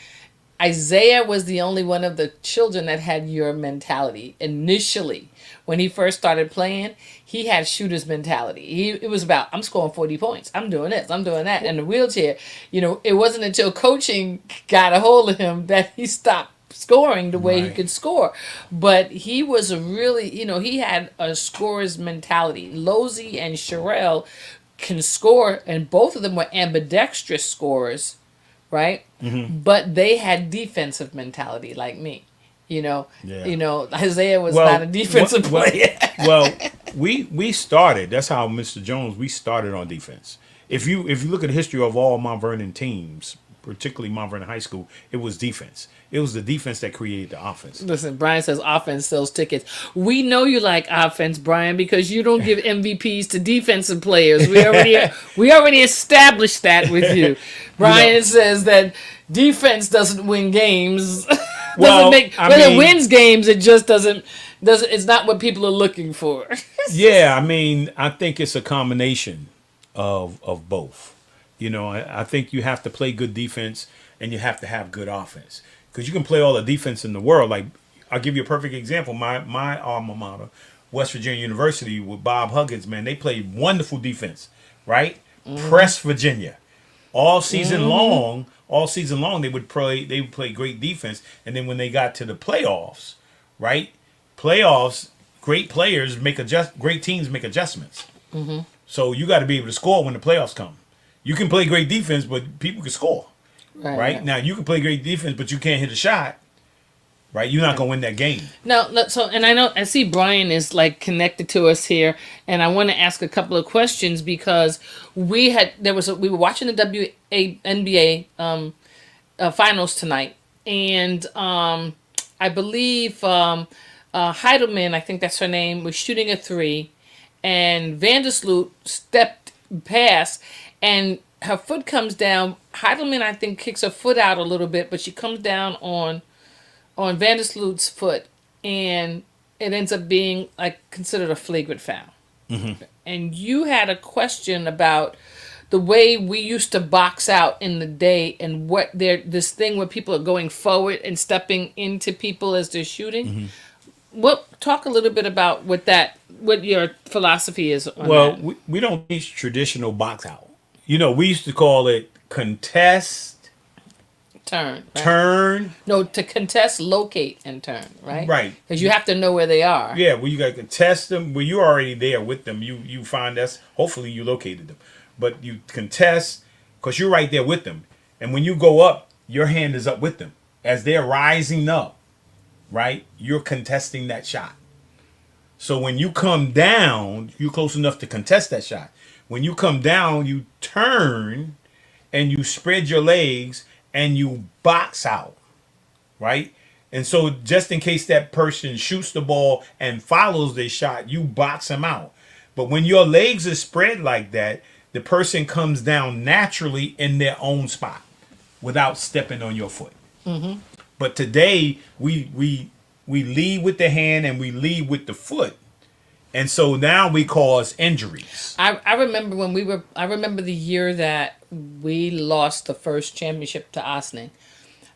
Isaiah was the only one of the children that had your mentality initially. When he first started playing, he had shooter's mentality. It was about, I'm scoring 40 points. I'm doing this. I'm doing that. In the wheelchair, it wasn't until coaching got a hold of him that he stopped scoring the way he could score. But he was a really, he had a scorer's mentality. Losey and Sherelle can score, and both of them were ambidextrous scorers, right? Mm-hmm. But they had defensive mentality like me. Isaiah was not a defensive player. we started. That's how Mr. Jones. We started on defense. If you look at the history of all Mount Vernon teams, particularly Mount Vernon High School, it was defense. It was the defense that created the offense. Listen, Brian says offense sells tickets. We know you like offense, Brian, because you don't give MVPs to defensive players. We already established that with you. Brian says that defense doesn't win games. It wins games, it just doesn't. It's not what people are looking for. Yeah, I think it's a combination of both. I think you have to play good defense and you have to have good offense, because you can play all the defense in the world. Like, I'll give you a perfect example. My alma mater, West Virginia University, with Bob Huggins, man, they played wonderful defense, right? Mm-hmm. Press Virginia all season long. All season long, they would play great defense, and then when they got to the playoffs, right? Playoffs, great players great teams make adjustments. Mm-hmm. So you got to be able to score when the playoffs come. You can play great defense, but people can score, right? Now you can play great defense, but you can't hit a shot, right? You're not gonna win that game. No. So, and I see Brian is like connected to us here, and I want to ask a couple of questions because we were watching the NBA finals tonight, and I believe Heidelman, I think that's her name, was shooting a 3, and Vandersloot stepped past, and her foot comes down. Heidelman, I think, kicks her foot out a little bit, but she comes down on Vandersloot's foot, and it ends up being considered a flagrant foul. Mm-hmm. And you had a question about the way we used to box out in the day, and this thing where people are going forward and stepping into people as they're shooting. Mm-hmm. Talk a little bit about what your philosophy is on that. Well, we don't teach traditional box out. We used to call it contest, turn. Right? Turn. No, to contest, locate, and turn, right? Right. Because you have to know where they are. Yeah, well, you got to contest them. Well, you're already there with them. You find hopefully you located them. But you contest because you're right there with them. And when you go up, your hand is up with them. As they're rising up, right, you're contesting that shot. So when you come down, you're close enough to contest that shot. When you come down, you turn and you spread your legs and you box out, right? And so just in case that person shoots the ball and follows their shot, you box them out. But when your legs are spread like that, the person comes down naturally in their own spot without stepping on your foot. Mm-hmm. But today, we lead with the hand and we lead with the foot. And so now we cause injuries. I remember I remember the year that we lost the first championship to Ossining.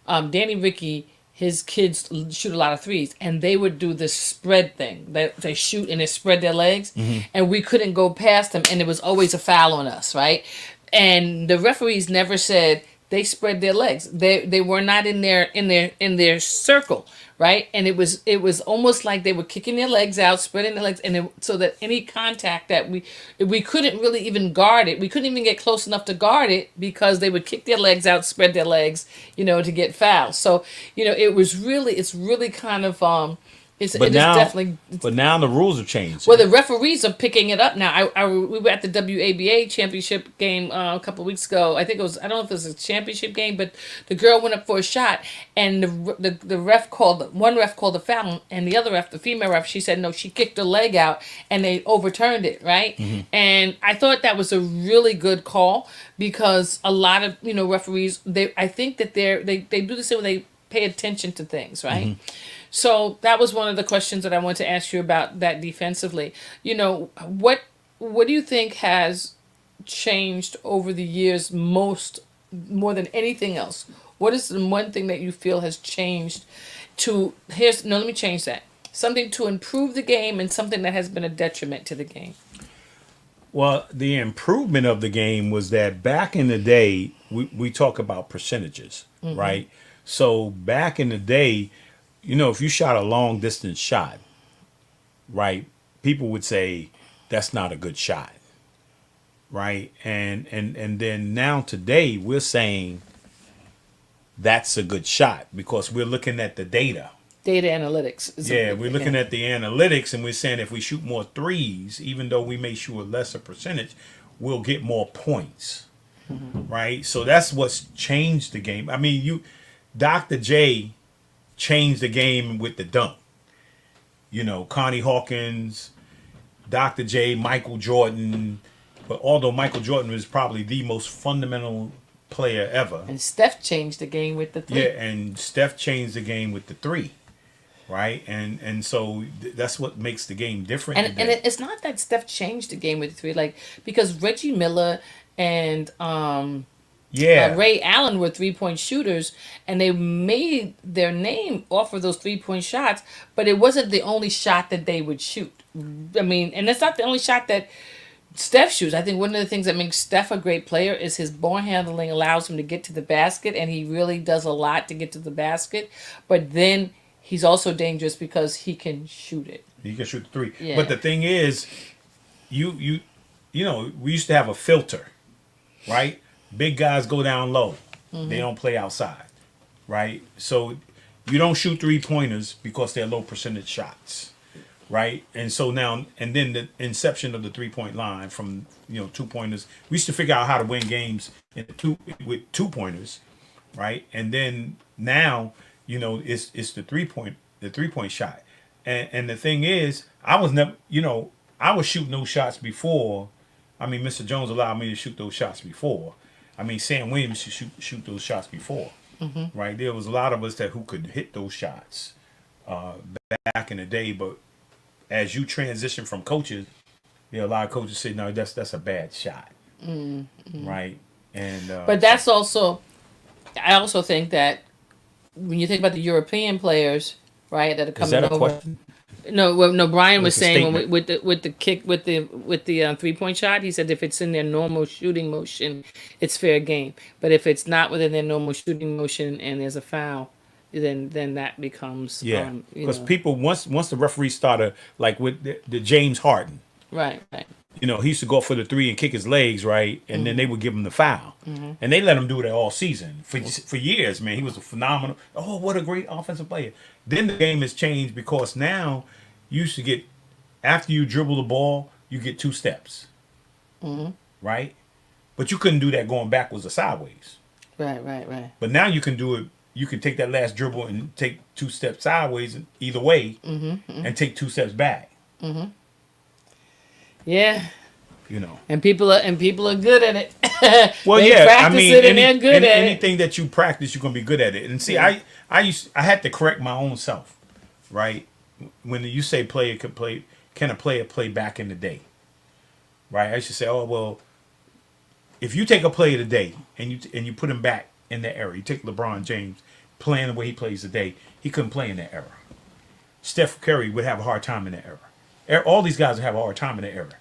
Danny Rickey, his kids shoot a lot of threes, and they would do this spread thing. They shoot and they spread their legs, mm-hmm. and we couldn't go past them, and it was always a foul on us, right? And the referees never said they spread their legs. They were not in their circle, right? And it was almost like they were kicking their legs out, spreading their legs, and so that any contact that we couldn't really even guard it. We couldn't even get close enough to guard it because they would kick their legs out, spread their legs, to get fouls. So it's really kind of But now the rules have changed. Well, the referees are picking it up now. We were at the WABA championship game a couple of weeks ago. I think it was, I don't know if it was a championship game, but the girl went up for a shot, and the ref called, one ref called the foul, and the other ref, the female ref, she said no, she kicked her leg out, and they overturned it, right? Mm-hmm. And I thought that was a really good call because a lot of referees, I think that they do this when they pay attention to things, right? Mm-hmm. So that was one of the questions that I wanted to ask you about that defensively. What do you think has changed over the years more than anything else? What is the one thing that you feel has changed let me change that. Something to improve the game and something that has been a detriment to the game. Well, the improvement of the game was that back in the day, we talk about percentages, right? So back in the day, if you shot a long distance shot, right, people would say that's not a good shot, right? And then now today we're saying that's a good shot because we're looking at the data. Data analytics. We're looking at the analytics and we're saying if we shoot more threes, even though we may shoot a lesser percentage, we'll get more points, right? So that's what's changed the game. I mean, Dr. J changed the game with the dunk. Connie Hawkins, Dr. J, Michael Jordan. But although Michael Jordan was probably the most fundamental player ever. And Steph changed the game with the three. Yeah, and Steph changed the game with the three. Right, and so that's what makes the game different. And it's not that Steph changed the game with the three, like because Reggie Miller and Ray Allen were 3-point shooters, and they made their name off of those 3-point shots. But it wasn't the only shot that they would shoot. I mean, and it's not the only shot that Steph shoots. I think one of the things that makes Steph a great player is his ball handling allows him to get to the basket, and he really does a lot to get to the basket. But then he's also dangerous because he can shoot it. He can shoot the three. Yeah. But the thing is, we used to have a filter, right? Big guys go down low. They don't play outside, right? So you don't shoot 3-pointers because they're low percentage shots, right? And so now, and then the inception of the 3-point line from 2-pointers. We used to figure out how to win games with 2-pointers, right? And then now, it's the 3-point shot. And the thing is, I was never, I was shooting those shots before. I mean, Mr. Jones allowed me to shoot those shots before. I mean, Sam Williams should shoot those shots before, right? There was a lot of us who could hit those shots back in the day. But as you transition from coaches, a lot of coaches say, no, that's a bad shot, right? And but that's also, I also think that when you think about the European players, right, that are coming over. Is that a question? No. Brian was It's a saying statement. with the 3-point shot, he said if it's in their normal shooting motion, it's fair game. But if it's not within their normal shooting motion and there's a foul, then that becomes because people once the referee started like with the James Harden, right. he used to go for the three and kick his legs, right? And then they would give him the foul. And they let him do it all season. For years, man. He was a phenomenal. Oh, what a great offensive player. Then the game has changed because now you used to get, after you dribble the ball, you get 2 steps. Right? But you couldn't do that going backwards or sideways. Right. But now you can do it. You can take that last dribble and take 2 steps sideways either way and take 2 steps back. Yeah. And people are good at it. Well, they practice it and they're good at it. Anything that you practice, you're gonna be good at it. And see, I had to correct my own self, right? When you say can a player play back in the day, right? I used to say, oh well, if you take a player today and you put him back in that era, you take LeBron James playing the way he plays today, he couldn't play in that era. Steph Curry would have a hard time in that era. All these guys would have a hard time in that era.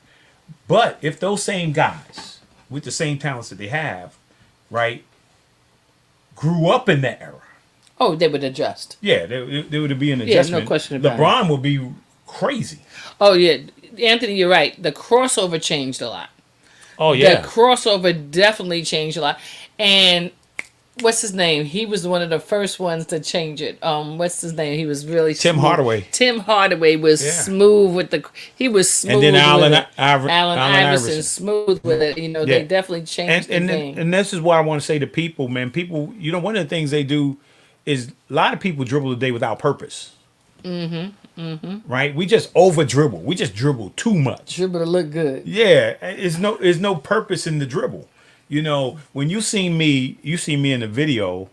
But if those same guys with the same talents that they have, right, grew up in that era. Oh, they would adjust. Yeah, there would be an adjustment. Yeah, no question about it. LeBron would be crazy. Oh, yeah. Anthony, you're right. The crossover changed a lot. Oh, yeah. The crossover definitely changed a lot. And what's his name? He was one of the first ones to change it. What's his name? He was really Tim smooth. Hardaway. Tim Hardaway was smooth with the. He was smooth. And then Allen Iverson smooth with it. They definitely changed the game. And this is what I want to say to people, man. People, one of the things they do is a lot of people dribble today without purpose. Right? We just over dribble. We just dribble too much. Dribble to look good. Yeah, there's no purpose in the dribble. When you see me in the video.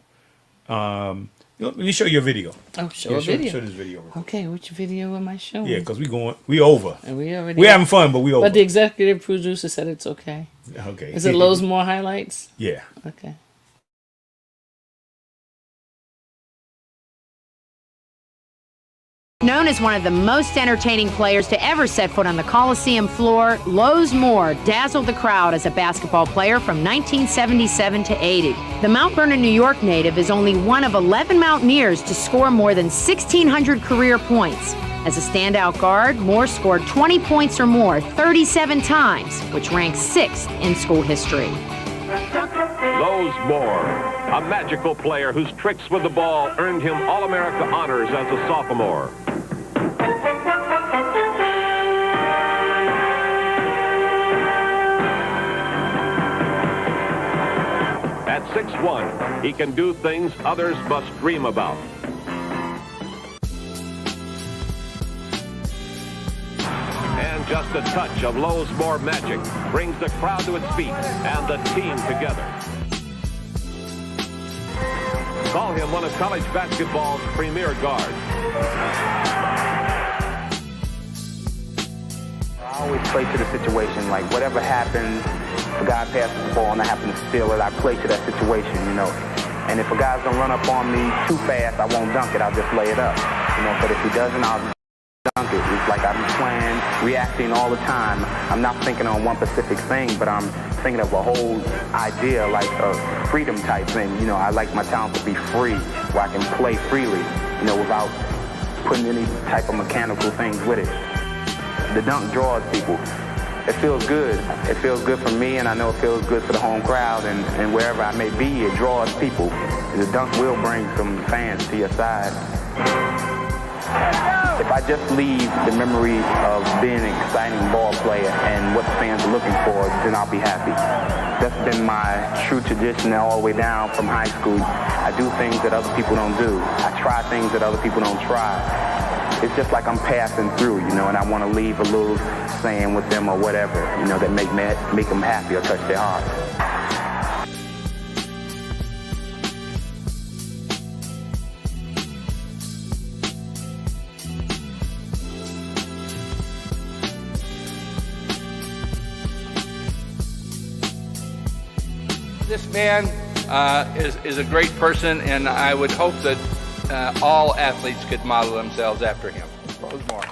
Let me show you a video. Oh, show a video. Show this video. Okay, which video am I showing? Yeah, because we over. And we having fun, but we over. But the executive producer said it's okay. Okay. Is it Lowe's More highlights? Yeah. Okay. Known as one of the most entertaining players to ever set foot on the Coliseum floor, Lowe's Moore dazzled the crowd as a basketball player from 1977 to 80. The Mount Vernon, New York native is only one of 11 Mountaineers to score more than 1,600 career points. As a standout guard, Moore scored 20 points or more 37 times, which ranks 6th in school history. Lowe's Moore, a magical player whose tricks with the ball earned him All-America honors as a sophomore. At 6'1", he can do things others must dream about. And just a touch of Lowe's Moore magic brings the crowd to its feet and the team together. Call him one of college basketball's premier guards. I always play to the situation. Like, whatever happens, if a guy passes the ball and I happen to steal it, I play to that situation, you know. And if a guy's gonna run up on me too fast, I won't dunk it, I'll just lay it up, you know. But if he doesn't, I'll dunk it. It's like I'm playing, reacting all the time. I'm not thinking on one specific thing, but I'm thinking of a whole idea, like a freedom type thing. You know, I like my talent to be free, where I can play freely, you know, without putting any type of mechanical things with it. The dunk draws people. It feels good. It feels good for me, and I know it feels good for the home crowd, and wherever I may be, it draws people. The dunk will bring some fans to your side. If I just leave the memory of being an exciting ball player and what the fans are looking for, then I'll be happy. That's been my true tradition all the way down from high school. I do things that other people don't do. I try things that other people don't try. It's just like I'm passing through, you know, and I want to leave a little saying with them or whatever, you know, that make them happy or touch their heart. This man is a great person, and I would hope that all athletes could model themselves after him. Lowe's Moore.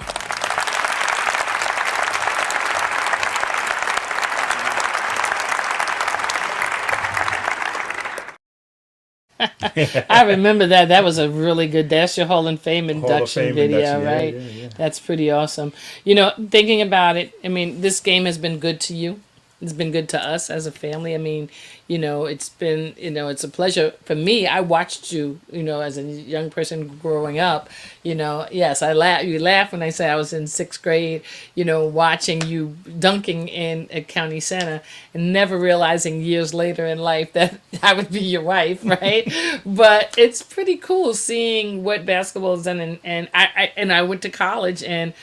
I remember that. That was a really good. That's your Hall of Fame induction video, induction, right? Yeah. That's pretty awesome. You know, thinking about it, I mean, this game has been good to you. It's been good to us as a family. I mean, you know, it's been, you know, it's a pleasure for me. I watched you, you know, as a young person growing up. You know, yes, you laugh when I say I was in 6th grade, you know, watching you dunking in at County Center and never realizing years later in life that I would be your wife, right? But it's pretty cool seeing what basketball has done. And I went to college, and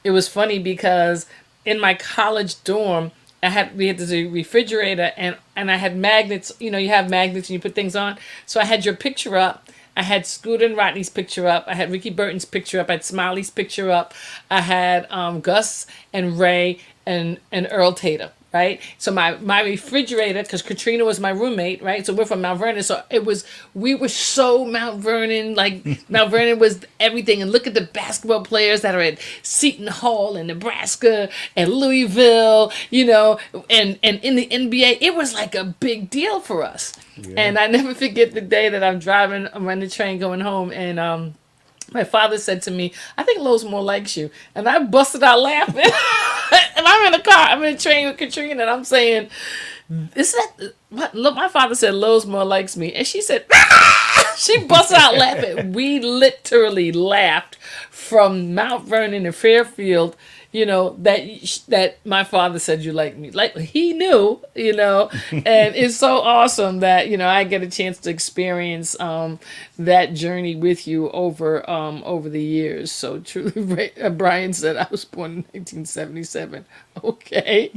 it was funny because in my college dorm, we had this refrigerator, and I had magnets. You know, you have magnets and you put things on. So I had your picture up. I had Scooter and Rodney's picture up. I had Ricky Burton's picture up. I had Smiley's picture up. I had Gus and Ray and Earl Tater. Right, so my refrigerator, because Katrina was my roommate, right? So we're from Mount Vernon, so we were so Mount Vernon, like Mount Vernon was everything. And look at the basketball players that are at Seton Hall in Nebraska and Louisville, you know, and in the NBA, it was like a big deal for us. Yeah. And I never forget the day that I'm on the train going home, and my father said to me, "I think Lowe's Moore likes you," and I busted out laughing. And I'm in a car. I'm in a train with Katrina, and I'm saying, "Is that what?" Look, my father said Lowe's Moore likes me, and she said, "Ah!" She busted out laughing. We literally laughed from Mount Vernon to Fairfield. You know, that my father said you like me. Like, he knew, you know, and it's so awesome that, you know, I get a chance to experience that journey with you over the years. So truly, Brian said I was born in 1977. Okay.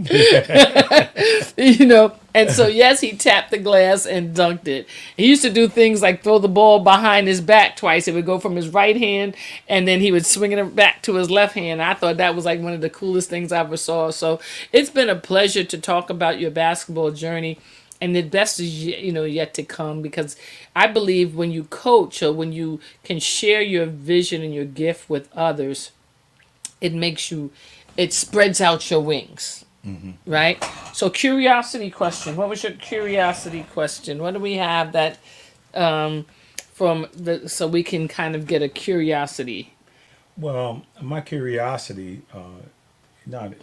You know, and so yes, he tapped the glass and dunked it. He used to do things like throw the ball behind his back twice. It would go from his right hand, and then he would swing it back to his left hand. I thought that was like one of the coolest things I ever saw. So it's been a pleasure to talk about your basketball journey and the best is yet to come, because I believe when you coach or when you can share your vision and your gift with others, it spreads out your wings. Right? So curiosity question. What was your curiosity question? What do we have that so we can kind of get a curiosity? Well, my curiosity, not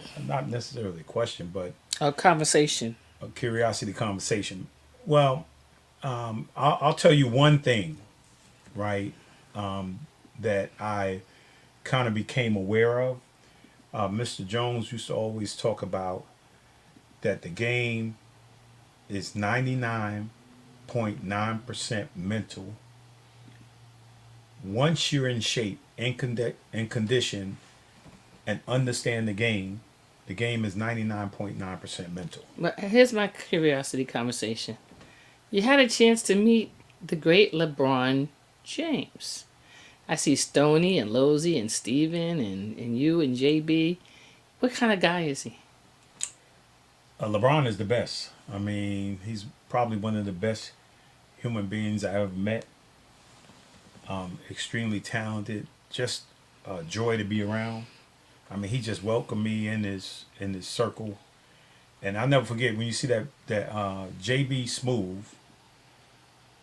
necessarily a question, but A conversation. a curiosity conversation. Well, I'll tell you one thing, right, that I kind of became aware of. Mr. Jones used to always talk about that the game is 99.9% mental. Once you're in shape, in condition, and understand the game is 99.9% mental. But here's my curiosity conversation. You had a chance to meet the great LeBron James. I see Stoney and Losey and Steven and you and JB. What kind of guy is he? LeBron is the best. I mean, he's probably one of the best human beings I ever met. Extremely talented, just a joy to be around. I mean, he just welcomed me in his circle, and I'll never forget when you see that JB Smoove.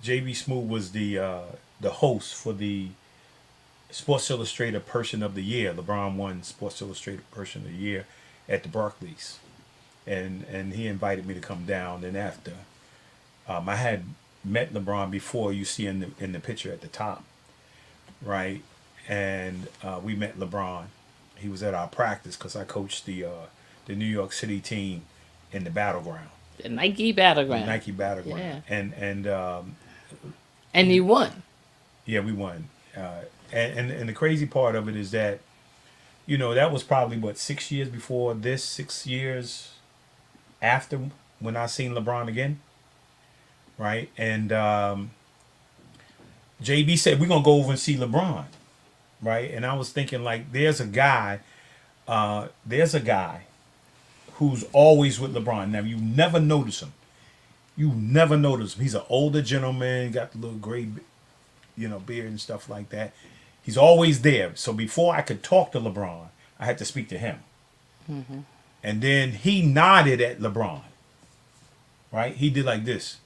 JB Smoove was the host for the Sports Illustrated Person of the Year. LeBron won Sports Illustrated Person of the Year at the Barclays, and he invited me to come down. And after, I had met LeBron before. You see in the picture at the top, right? And we met LeBron. He was at our practice because I coached the New York City team in the Battleground. The Nike Battleground. The Nike Battleground. Yeah. And he won. Yeah, we won. And the crazy part of it is that, that was probably 6 years before this, 6 years after when I seen LeBron again, right? And JB said, we're going to go over and see LeBron, right? And I was thinking, like, there's a guy who's always with LeBron. Now, you never notice him. He's an older gentleman, got the little gray, beard and stuff like that. He's always there. So before I could talk to LeBron, I had to speak to him. Mm-hmm. And then he nodded at LeBron, right? He did like this.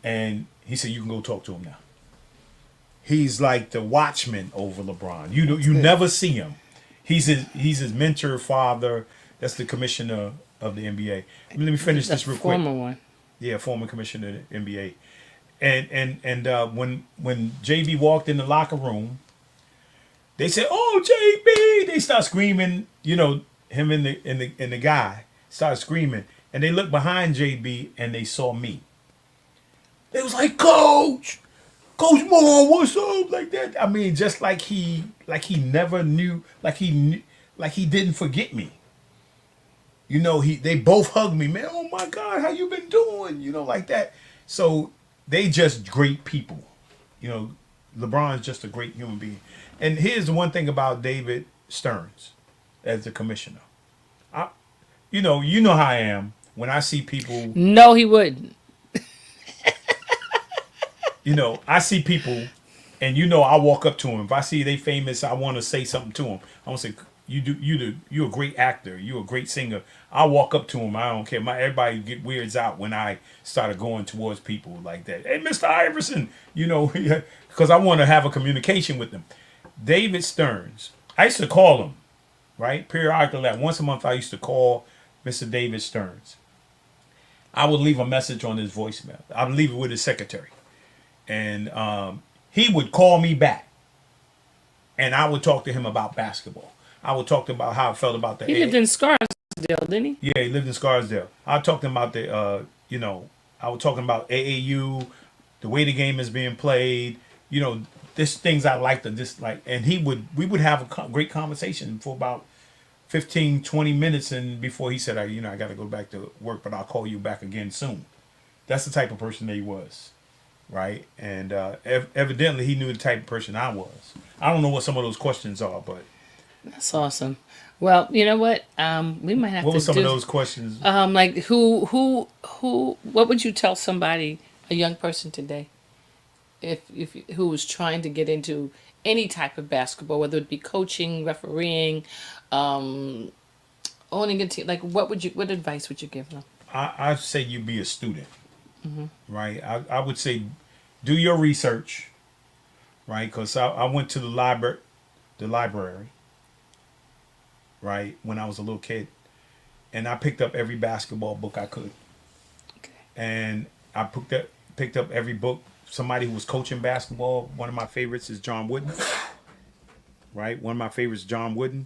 And he said, you can go talk to him now. He's like the watchman over LeBron. You never see him. He's his mentor, father. That's the commissioner of the NBA. Let me finish this real quick. Former one. Yeah, former commissioner of the NBA. And when JB walked in the locker room, they said, "Oh, JB!" They start screaming. Him and the guy started screaming, and they looked behind JB and they saw me. They was like, Coach Moore, what's up? Like that. I mean, just like he never knew, like he didn't forget me. They both hugged me, man. Oh my God, how you been doing? Like that. So they just great people. LeBron's just a great human being. And here's the one thing about David Stearns as the commissioner. You know how I am when I see people. No, he wouldn't. I see people, and I walk up to them. If I see they famous, I want to say something to them. I want to say, you're a great actor. You're a great singer. I walk up to them. I don't care. Everybody get weirds out when I started going towards people like that. Hey, Mr. Iverson, because I want to have a communication with them. David Stearns, I used to call him, right? Periodically, once a month, I used to call Mr. David Stearns. I would leave a message on his voicemail. I would leave it with his secretary. And he would call me back. And I would talk to him about basketball. I would talk to him about how I felt about the. He lived in Scarsdale, didn't he? Yeah, he lived in Scarsdale. I talked to him about the, I was talking about AAU, the way the game is being played. There's things I like to dislike. And we would have a great conversation for about 15, 20 minutes. And before he said, I got to go back to work, but I'll call you back again soon. That's the type of person that he was. Right. And evidently he knew the type of person I was. I don't know what some of those questions are, but That's awesome. Well, you know what? We might have What to were some of do those questions? like who what would you tell somebody, a young person today, if who was trying to get into any type of basketball, whether it be coaching, refereeing, um, owning a team, like what advice would you give them? I'd say you be a student, right? I would say do your research, right? Because I went to the library, right, when I was a little kid, and I picked up every basketball book I could, Okay. and I picked up every book. Somebody who was coaching basketball. One of my favorites is John Wooden, right? One of my favorites, John Wooden.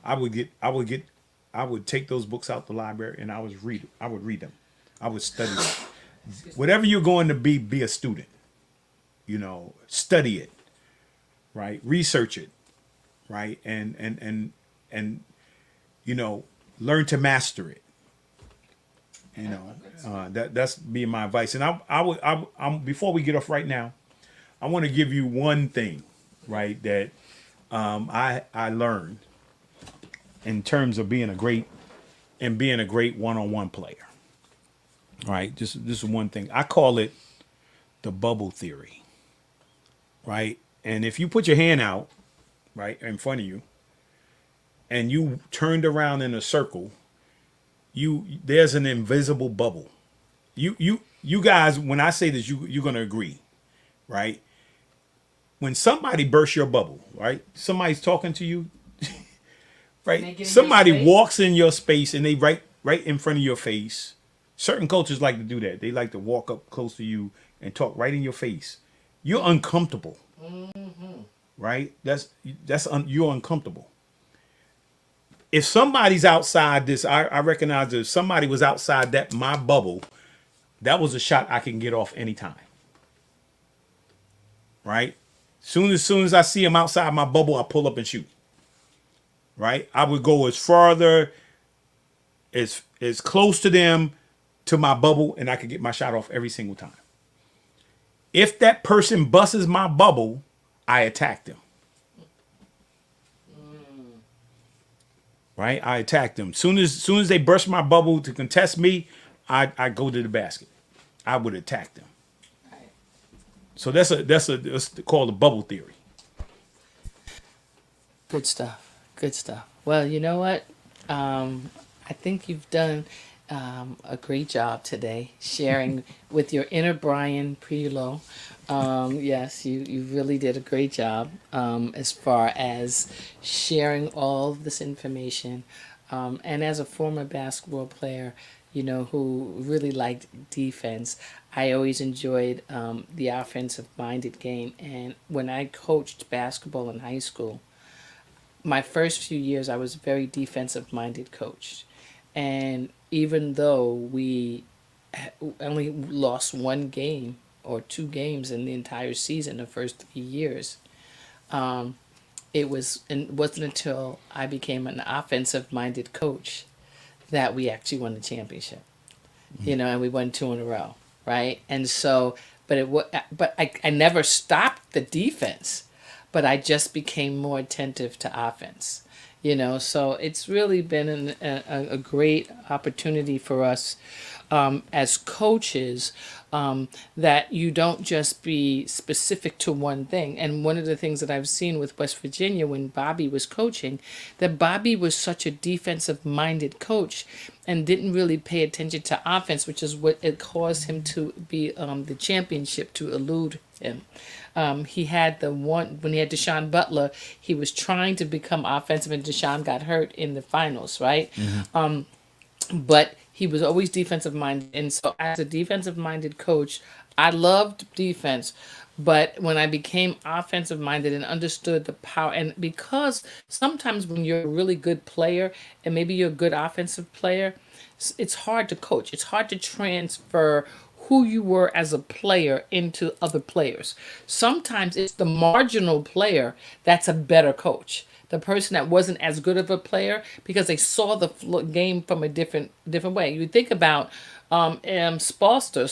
I would take those books out the library and I would read them. I would study them. Whatever you're going to be a student. Study it, right? Research it, right? And learn to master it. That's being my advice. And I'm before we get off right now, I want to give you one thing, right, that I learned in terms of being a great one-on-one player. Right? This is one thing. I call it the bubble theory. Right? And if you put your hand out, right, in front of you, and you turned around in a circle, there's an invisible bubble. You guys, when I say this, you're gonna agree, right? When somebody bursts your bubble, right? Somebody's talking to you, right? Somebody walks in your space and they right in front of your face. Certain cultures like to do that. They like to walk up close to you and talk right in your face. You're uncomfortable, right? You're uncomfortable. If somebody's outside this, I recognize that if somebody was outside my bubble, that was a shot I can get off anytime. Right? Soon as I see them outside my bubble, I pull up and shoot. Right? I would go as farther, as close to them, to my bubble, and I could get my shot off every single time. If that person busts my bubble, I attack them. Right? I attack them. Soon as they burst my bubble to contest me, I go to the basket. I would attack them. Right. So that's called the bubble theory. Good stuff. Good stuff. Well, you know what? I think you've done a great job today sharing with your inner Brian Prelo. Yes, you really did a great job as far as sharing all of this information. And as a former basketball player, who really liked defense, I always enjoyed the offensive-minded game. And when I coached basketball in high school, my first few years, I was a very defensive-minded coach. And even though we only lost one game or two games in the entire season, the first 3 years, it wasn't until I became an offensive-minded coach that we actually won the championship. And we won 2 in a row, right? And so, but I never stopped the defense, but I just became more attentive to offense. So it's really been a great opportunity for us as coaches, that you don't just be specific to one thing. And one of the things that I've seen with West Virginia when Bobby was coaching, that Bobby was such a defensive-minded coach and didn't really pay attention to offense, which is what it caused him to be the championship to elude him. He had when he had Deshaun Butler, he was trying to become offensive, and Deshaun got hurt in the finals, right? Mm-hmm. But he was always defensive minded, and so as a defensive minded coach, I loved defense. But when I became offensive minded and understood the power, and because sometimes when you're a really good player and maybe you're a good offensive player, it's hard to coach. It's hard to transfer who you were as a player into other players. Sometimes it's the marginal player that's a better coach. The person that wasn't as good of a player because they saw the game from a different way. You think about Spolster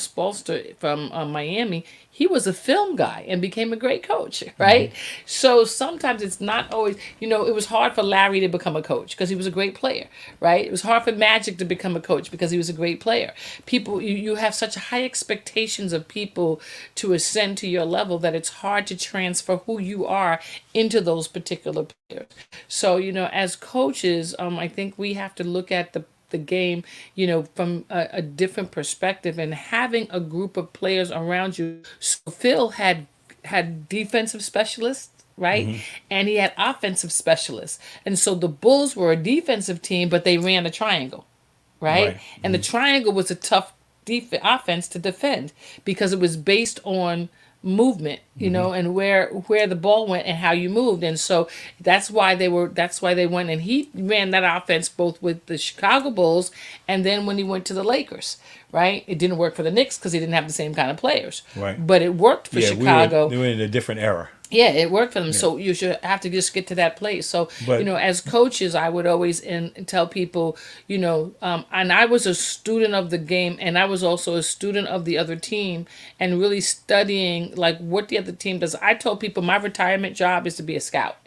from Miami, he was a film guy and became a great coach, right? So sometimes it's not always, it was hard for Larry to become a coach because he was a great player, right? It was hard for Magic to become a coach because he was a great player. People, you have such high expectations of people to ascend to your level that it's hard to transfer who you are into those particular players. So, as coaches, I think we have to look at the game, from a different perspective, and having a group of players around you. So Phil had defensive specialists, right? And he had offensive specialists. And so the Bulls were a defensive team, but they ran a triangle, right? And the triangle was a tough offense to defend because it was based on movement, and where the ball went and how you moved. And so that's why they went, and he ran that offense both with the Chicago Bulls and then when he went to the Lakers, right? It didn't work for the Knicks because he didn't have the same kind of players, right? But it worked for Chicago. We were in a different era. Yeah, it worked for them. Yeah. So you should have to just get to that place. So, as coaches, I would always tell people, and I was a student of the game, and I was also a student of the other team, and really studying like what the other team does. I told people my retirement job is to be a scout.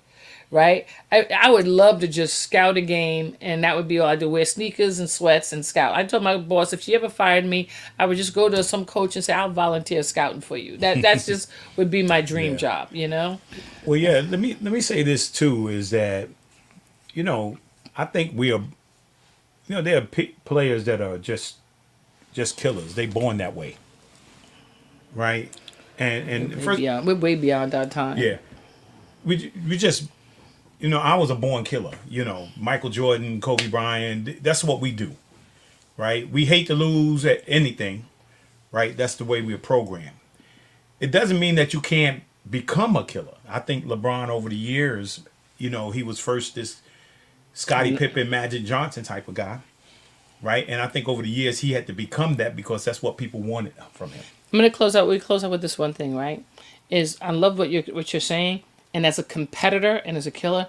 Right? I would love to just scout a game, and that would be all I do, wear sneakers and sweats and scout. I told my boss if she ever fired me, I would just go to some coach and say, I'll volunteer scouting for you. That's just would be my dream job, Well, yeah, let me say this too, is that, I think we are, there are players that are just killers. They born that way. Right? And we're way beyond our time. Yeah. We just, I was a born killer. Michael Jordan, Kobe Bryant. That's what we do, right? We hate to lose at anything, right? That's the way we're programmed. It doesn't mean that you can't become a killer. I think LeBron over the years, he was first this Scottie Pippen, Magic Johnson type of guy, right? And I think over the years he had to become that because that's what people wanted from him. I'm gonna close out. We close out with this one thing, right? Is I love what you're saying. And as a competitor and as a killer,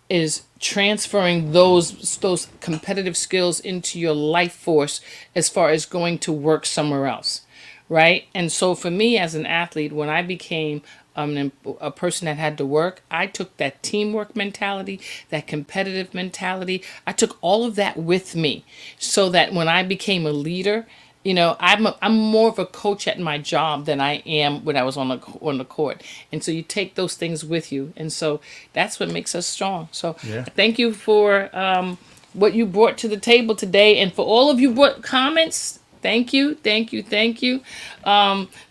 is transferring those competitive skills into your life force as far as going to work somewhere else, right? And so for me as an athlete, when I became a person that had to work, I took that teamwork mentality, that competitive mentality. I took all of that with me so that when I became a leader, I'm more of a coach at my job than I am when I was on the court. And so you take those things with you. And so that's what makes us strong. So thank you for what you brought to the table today. And for all of you brought comments, thank you.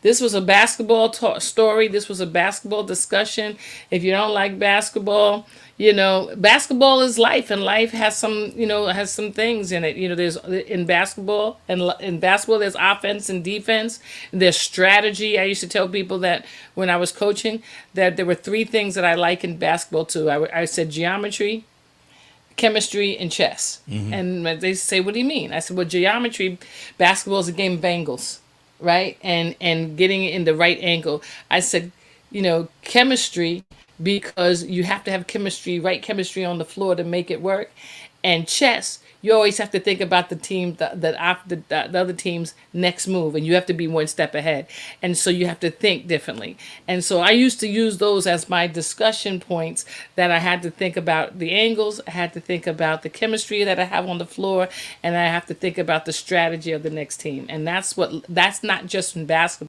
This was a basketball story. This was a basketball discussion. If you don't like basketball, basketball is life, and life has some things in it. There's in basketball, there's offense and defense. There's strategy. I used to tell people that when I was coaching that there were 3 things that I like in basketball too. I said geometry, chemistry, and chess. And they say, what do you mean? I said, well, geometry, basketball is a game of angles, right? And getting it in the right angle. I said, chemistry, because you have to have right chemistry on the floor to make it work. And chess, you always have to think about the team, the other team's next move, and you have to be one step ahead. And so you have to think differently. And so I used to use those as my discussion points, that I had to think about the angles, I had to think about the chemistry that I have on the floor, and I have to think about the strategy of the next team. And that's not just in basketball.